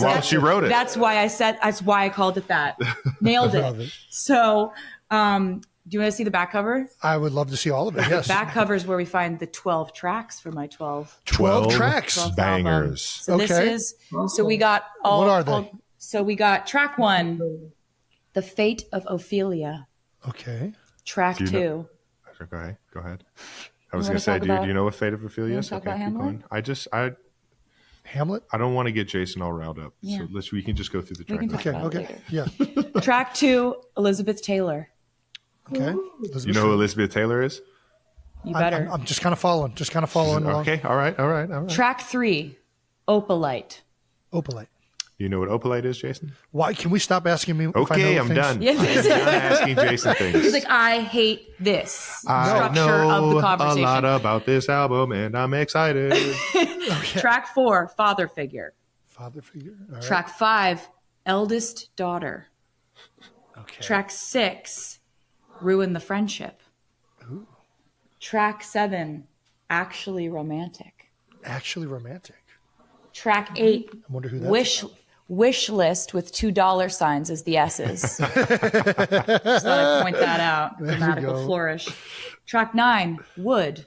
While she wrote it. That's why I called it that. Nailed it. So... do you want to see the back cover? I would love to see all of it, yes. The back cover is where we find the 12 tracks for my 12 tracks. 12 bangers. So this is, so we got all. What are they? So we got track 1, The Fate of Ophelia. Okay. Track 2. Go ahead. I was going to say, do you know what Fate of Ophelia is? Okay, keep going. Hamlet? I don't want to get Jason all riled up. Yeah. So we can just go through the track. Okay. Yeah. Track 2, Elizabeth Taylor. Okay. You know who Elizabeth Taylor is? You better. I'm just kind of following. Along. Okay. All right. Track 3, Opalite. You know what Opalite is, Jason? Why? Can we stop asking me? Okay, I'm done. I'm done asking Jason things. He's like, I hate this structure I of know the conversation. a lot about this album, and I'm excited. Okay. Track 4, Father Figure. All right. Track 5, Eldest Daughter. Okay. Track 6, Ruin the Friendship. Ooh. Track 7, Actually Romantic. Track 8, I wonder who that's Wish List with $2 as the S's. Just thought I'd point that out. Grammatical flourish. Track 9, Wood.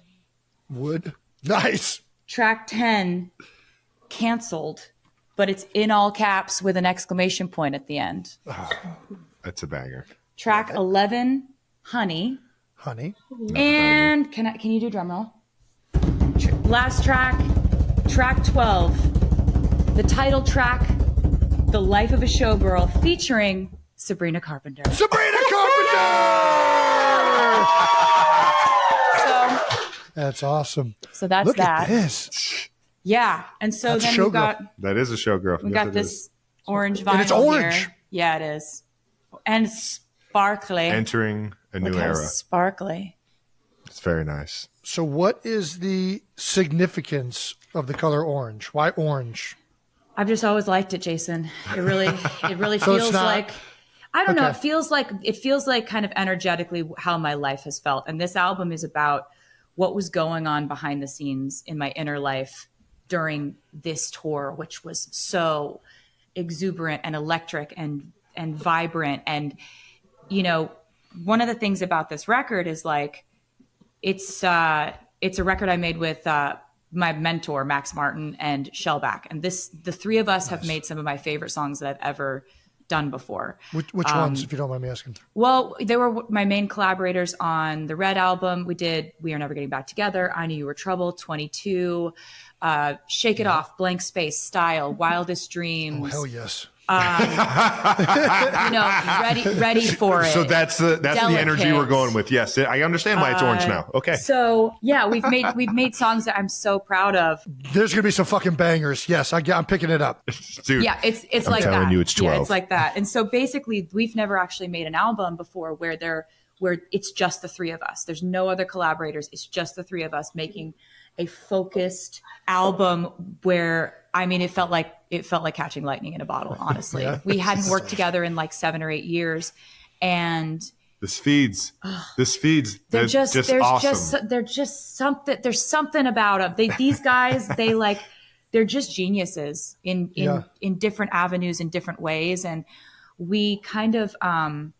Nice. Track 10, Canceled, but it's in all caps with an exclamation point at the end. Oh, that's a banger. Track 11, Honey. And can you do drum roll? Last track, track 12, the title track, The Life of a Showgirl, featuring Sabrina Carpenter. That's awesome. So that's Look that. at this. Yeah. And so That's then a we got showgirl. That is a showgirl. we Yes, got it this is. orange vinyl And it's orange. here. Yeah, it is. And sparkly. Entering a new Look how era. sparkly. It's very nice. So what is the significance of the color orange? Why orange? I've just always liked it, Jason. It really So it's feels not- like, I don't know. Okay. It feels like kind of energetically how my life has felt. And this album is about what was going on behind the scenes in my inner life during this tour, which was so exuberant and electric and vibrant. And, you know, one of the things about this record is like, it's a record I made with, my mentor, Max Martin, and Shellback. And the three of us have made some of my favorite songs that I've ever done before. Which ones, if you don't mind me asking? Well, they were my main collaborators on the Red album. We did We Are Never Getting Back Together, I Knew You Were Trouble, 22, Shake It Off, Blank Space, Style, Wildest Dreams. Oh, hell yes. You know, ready for it. So that's the energy we're Delicate. going with. Yes, I understand why it's orange now. Okay. So yeah, we've made songs that I'm so proud of. There's gonna be some fucking bangers. Yes, I'm picking it up. Dude, Yeah, it's I'm like telling that. you, it's Yeah, 12. it's like that. And so basically, we've never actually made an album before where it's just the three of us. There's no other collaborators. It's just the three of us making a focused album where, I mean, it felt like catching lightning in a bottle, honestly. Yeah. We hadn't worked together in like 7 or 8 years. And This feeds. they're They're just awesome. there's something about them. These guys, they're just geniuses in different avenues, in different ways. And we kind of, I'm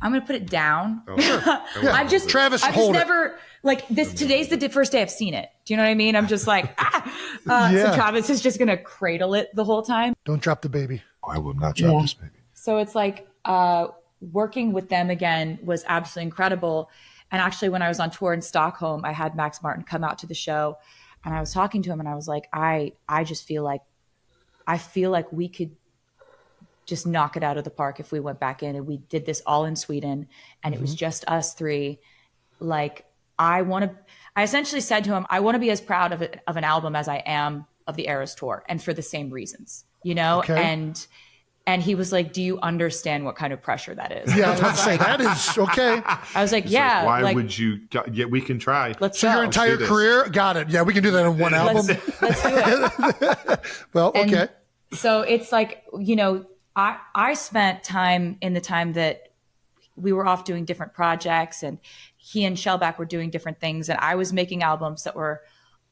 going to put it down. I've just hold it. never like this. Today's the first day I've seen it. Do you know what I mean? I'm just like, Yeah. So Travis is just going to cradle it the whole time. Don't drop the baby. I will not drop this baby. So it's like working with them again was absolutely incredible. And actually, when I was on tour in Stockholm, I had Max Martin come out to the show, and I was talking to him, and I was like, I just feel like we could just knock it out of the park if we went back in and we did this all in Sweden, and it was just us three. Like, I essentially said to him, I want to be as proud of an album as I am of the Eras tour, and for the same reasons, you know? Okay. And he was like, do you understand what kind of pressure that is? Yeah, I was about to say that is okay. I was like, yeah. Why would you? Yeah, we can try. Let's So go. your entire do this. career, got it. Yeah, we can do that in one album. Let's do it. Well, And okay. So it's like, you know, I spent time in the time that we were off doing different projects, and he and Shellback were doing different things, and I was making albums that were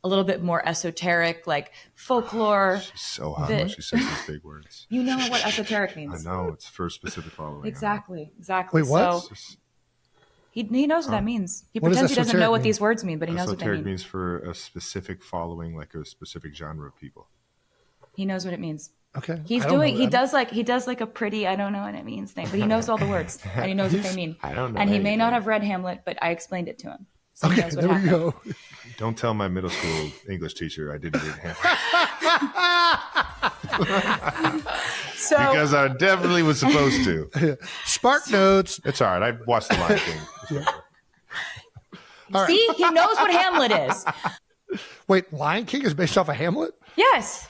a little bit more esoteric, like folklore. She's so hot when she says these big words. You know what esoteric I means. know it's for specific following. Exactly. Wait, what? So he knows what that means. He What does pretends he doesn't esoteric know what mean? these words mean, but he knows what they Esoteric mean. means for a specific following, like a specific genre of people. He knows what it means. Okay. He does like a pretty, I don't know what it means thing, but he knows all the words and he knows what they mean. I don't know And he may anything. not have read Hamlet, but I explained it to him. So he Okay, knows what there we happened. go. Don't tell my middle school English teacher I didn't read Hamlet So because I definitely was supposed to. Spark notes. It's all right. I watched The Lion King. see, he knows what Hamlet is. Wait, Lion King is based off of Hamlet? Yes.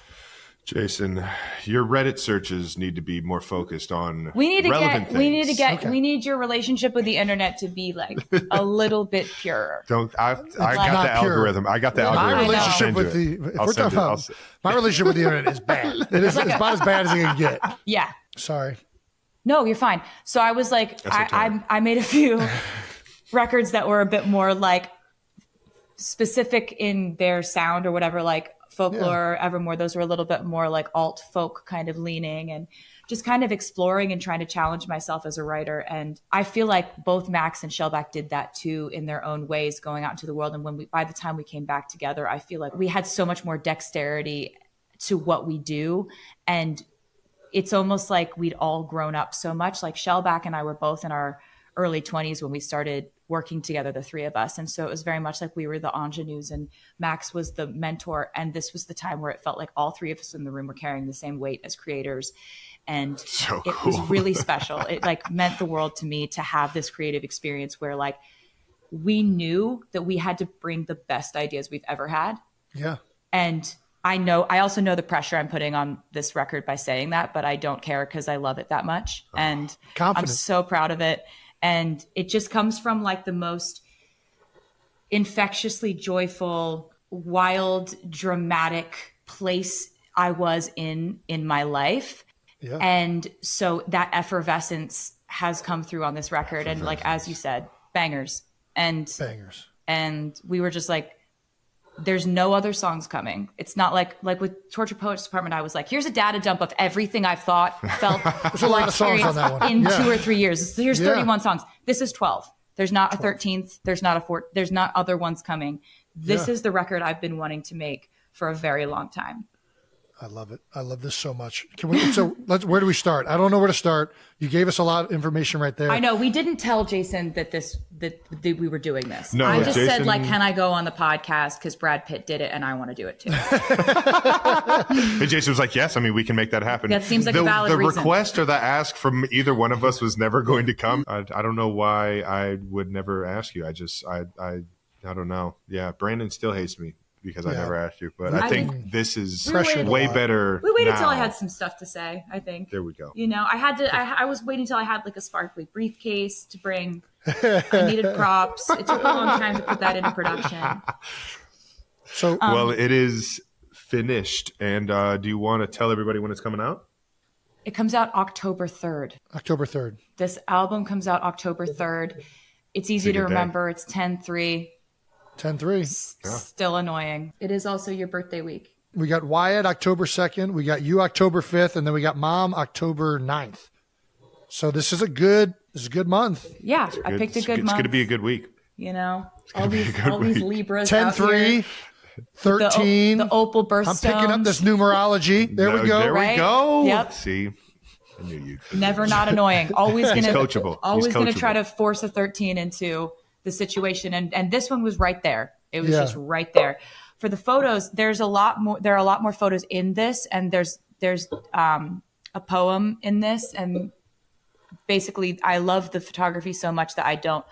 Jason, your Reddit searches need to be more focused on We need to relevant things. Okay. we need your relationship with the internet to be like a little bit purer. Don't I got not the pure. algorithm. I got the My My algorithm. relationship relationship with the if I'll we're send talking it. I'll about s- my relationship with the internet is bad. It is it's about as bad as it can get. Yeah. Sorry. No, you're fine. So I was like, okay. I made a few records that were a bit more like specific in their sound or whatever, like Folklore, Evermore. Those were a little bit more like alt folk kind of leaning, and just kind of exploring and trying to challenge myself as a writer. And I feel like both Max and Shellback did that too in their own ways, going out into the world. And by the time we came back together, I feel like we had so much more dexterity to what we do. And it's almost like we'd all grown up so much. Like Shellback and I were both in our early 20s when we started working together, the three of us. And so it was very much like we were the ingenues and Max was the mentor. And this was the time where it felt like all three of us in the room were carrying the same weight as creators. And So it cool. was really special. It like meant the world to me to have this creative experience where like we knew that we had to bring the best ideas we've ever had. Yeah. And I also know the pressure I'm putting on this record by saying that, but I don't care because I love it that much. And I'm so proud of it. And it just comes from like the most infectiously joyful, wild, dramatic place I was in my life. Yeah. And so that effervescence has come through on this record. And like, as you said, bangers. And we were just like, there's no other songs coming. It's not like with Torture Poets Department, I was like, here's a data dump of everything I've thought, felt, there's a lot of songs on that one. In 2 or 3 years. Here's 31 songs. This is 12. There's not a 13th. There's not a 4th. There's not other ones coming. This is the record I've been wanting to make for a very long time. I love it. I love this so much. Where do we start? I don't know where to start. You gave us a lot of information right there. I know. We didn't tell Jason that we were doing this. No, I just said, like, can I go on the podcast? Because Brad Pitt did it and I want to do it too. And Jason was like, yes, I mean, we can make that happen. That seems like a valid reason. The request or the ask from either one of us was never going to come. I don't know why I would never ask you. I don't know. Yeah, Brandon still hates me because I never asked you, but I think this is way better. We waited till I had some stuff to say, I think. There we go. You know, I was waiting till I had like a sparkly briefcase to bring. I needed props. It took a long time to put that into production. So, well, it is finished. And do you want to tell everybody when it's coming out? It comes out October 3rd. October 3rd. This album comes out October 3rd. It's easy to remember. It's 10/3. 10/3. Still annoying. It is also your birthday week. We got Wyatt October 2nd. We got you October 5th. And then we got Mom October 9th. So this is a good month. Yeah, I picked a good month. It's going to be a good week. You know, all these Libras 10/3, 13. The opal birthstones. I'm picking up this numerology. There we go. There we go. Yep. See, I knew you'd. Never not annoying. Always going to coachable. Always going to try to force a 13 into the situation. And this one was right there. It was just right there. For the photos, there are a lot more photos in this, and there's a poem in this, and basically I love the photography so much that I don't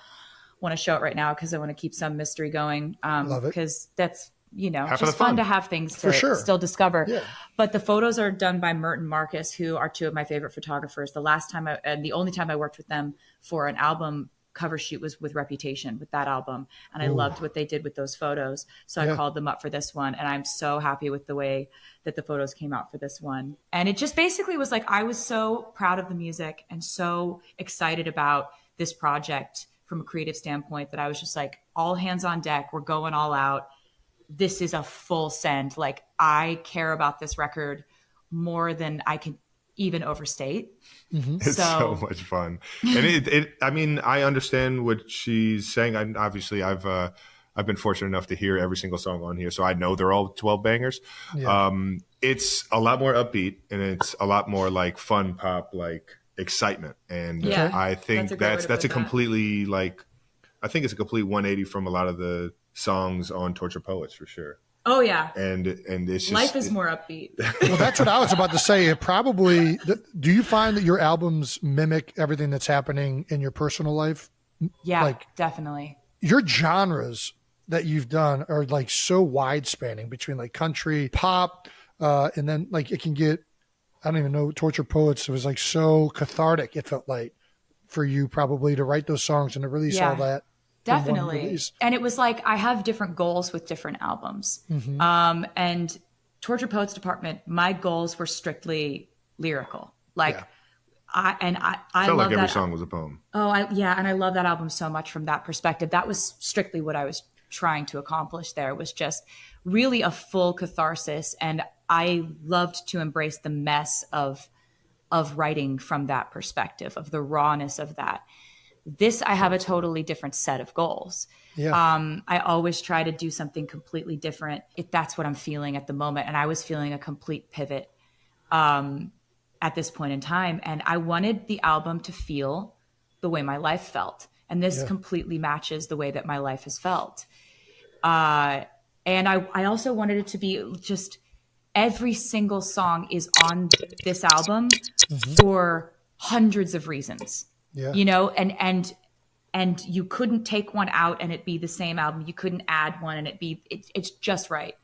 want to show it right now because I want to keep some mystery going. Love it. Because that's, you know, half just fun to have things to still discover. Yeah. But the photos are done by Mert and Marcus, who are two of my favorite photographers. The last time and the only time I worked with them for an album cover shoot was with Reputation, with that album. And I loved what they did with those photos. So I called them up for this one. And I'm so happy with the way that the photos came out for this one. And it just basically was like, I was so proud of the music and so excited about this project from a creative standpoint that I was just like, all hands on deck. We're going all out. This is a full send. Like, I care about this record more than I can even overstate. It's so much fun. And I mean, I understand what she's saying. I've been fortunate enough to hear every single song on here, so I know they're all 12 bangers. Yeah. It's a lot more upbeat, and it's a lot more like fun pop, like excitement. And I think that's a completely I think it's a complete 180 from a lot of the songs on Torture Poets for sure. Oh yeah, and it's just, life is more upbeat. Well, that's what I was about to say. It probably. Do you find that your albums mimic everything that's happening in your personal life? Yeah, definitely. Your genres that you've done are like so wide spanning between like country, pop, and then like it can get. I don't even know. Torture Poets. It was like so cathartic. It felt like for you probably to write those songs and to release all that. Definitely. And it was like, I have different goals with different albums. And Torture Poets Department, my goals were strictly lyrical. Like I felt love like every song was a poem. And I love that album so much from that perspective. That was strictly what I was trying to accomplish there, was just really a full catharsis. And I loved to embrace the mess of writing from that perspective, of the rawness of that. This, I have a totally different set of goals. I always try to do something completely different if that's what I'm feeling at the moment. And I was feeling a complete pivot at this point in time. And I wanted the album to feel the way my life felt. And this completely matches the way that my life has felt. And I also wanted it to be just every single song is on this album for hundreds of reasons. You know, and and you couldn't take one out and it be the same album. You couldn't add one and it's just right.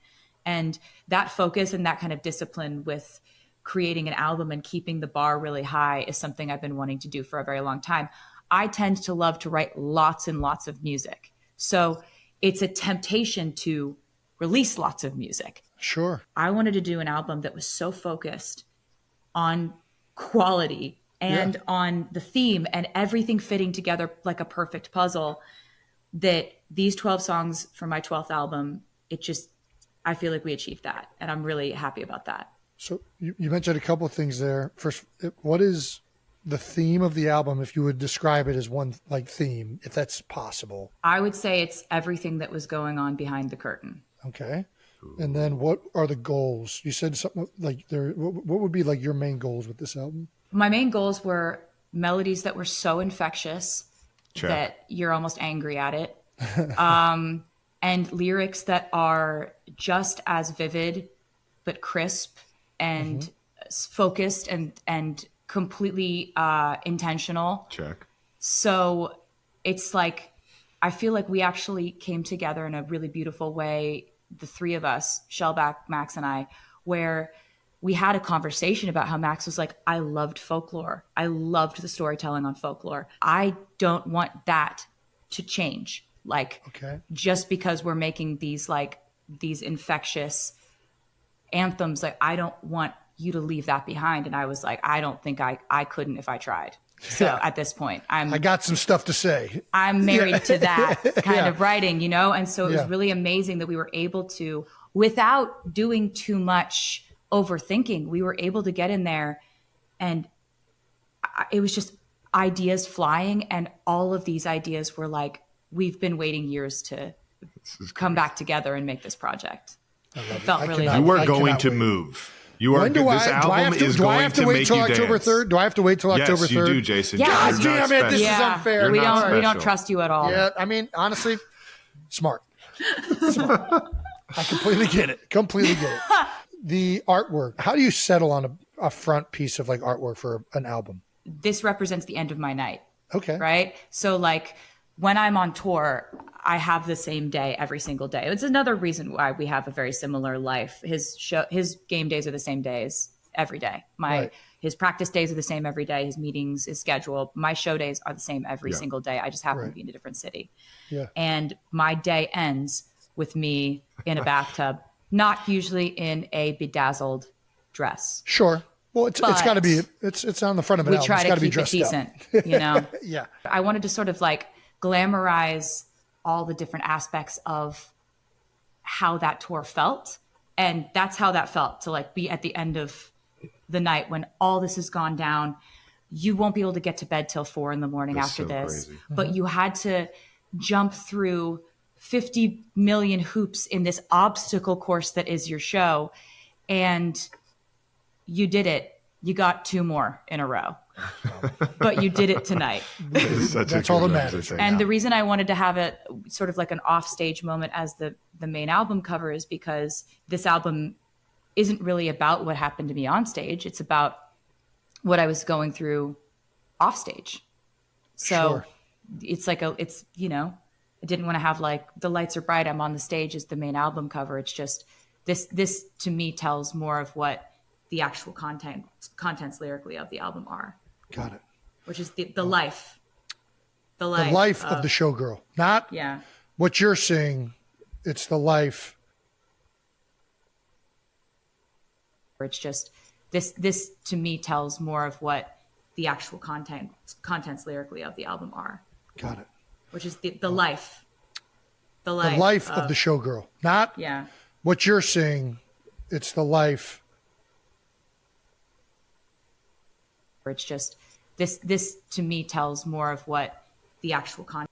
And that focus and that kind of discipline with creating an album and keeping the bar really high is something I've been wanting to do for a very long time. I tend to love to write lots and lots of music. So it's a temptation to release lots of music. Sure. I wanted to do an album that was so focused on quality and on the theme and everything fitting together like a perfect puzzle, that these 12 songs for my 12th album, I feel like we achieved that. And I'm really happy about that. So you mentioned a couple of things there. First, what is the theme of the album, if you would describe it as one like theme, if that's possible? I would say it's everything that was going on behind the curtain. Okay. And then what are the goals? You said something like what would be like your main goals with this album? My main goals were melodies that were so infectious that you're almost angry at it. And lyrics that are just as vivid, but crisp and focused and completely intentional. Check. So it's like, I feel like we actually came together in a really beautiful way, the three of us, Shellback, Max, and I, where we had a conversation about how Max was like, I loved folklore. I loved the storytelling on folklore. I don't want that to change. Like, just because we're making these infectious anthems, like, I don't want you to leave that behind. And I was like, I don't think I couldn't if I tried. So at this point, I got some stuff to say. I'm married to that kind of writing, you know? And so it was really amazing that we were able to, without doing too much overthinking, we were able to get in there, and it was just ideas flying. And all of these ideas were like, we've been waiting years to come back together and make this project. It felt really You are going to move. You are. This album is going to make you dance. October 3rd? Do I have to wait till October 3rd? Yes, you do, Jason. Yeah. God damn it! This is unfair. We don't trust you at all. Yeah, I mean, honestly, smart. I completely get it. The artwork. How do you settle on a front piece of like artwork for an album? This represents the end of my night. Okay. Right. So like when I'm on tour, I have the same day every single day. It's another reason why we have a very similar life. His game days are the same days every day. His practice days are the same every day. His meetings, his schedule, my show days are the same every single day. I just happen to be in a different city. Yeah. And my day ends with me in a bathtub, not usually in a bedazzled dress. Sure. Well, it's got to be. It's on the front of an album. We try to keep it decent, you know. Yeah. I wanted to sort of like glamorize all the different aspects of how that tour felt, and that's how that felt to like be at the end of the night when all this has gone down. You won't be able to get to bed till 4 a.m. after this, but you had to jump through 50 million hoops in this obstacle course that is your show, and you did it. You got 2 more in a row, but you did it tonight. That's all that matters. And the reason I wanted to have it sort of like an offstage moment as the main album cover is because this album isn't really about what happened to me on stage. It's about what I was going through offstage. So it's like I didn't want to have like the lights are bright, I'm on the stage as the main album cover. It's just this to me tells more of what the actual contents lyrically of the album are. Got it. Which is the life. The life of the showgirl. Not what you're seeing. It's the life. It's just this to me tells more of what the actual contents lyrically of the album are. Got it. Which is the life. The life of the showgirl. Not what you're seeing. It's the life. It's just this to me tells more of what the actual content.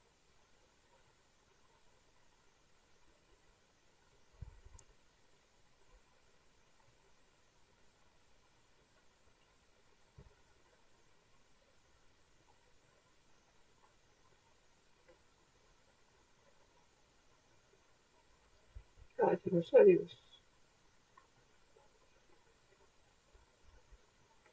God, you said he was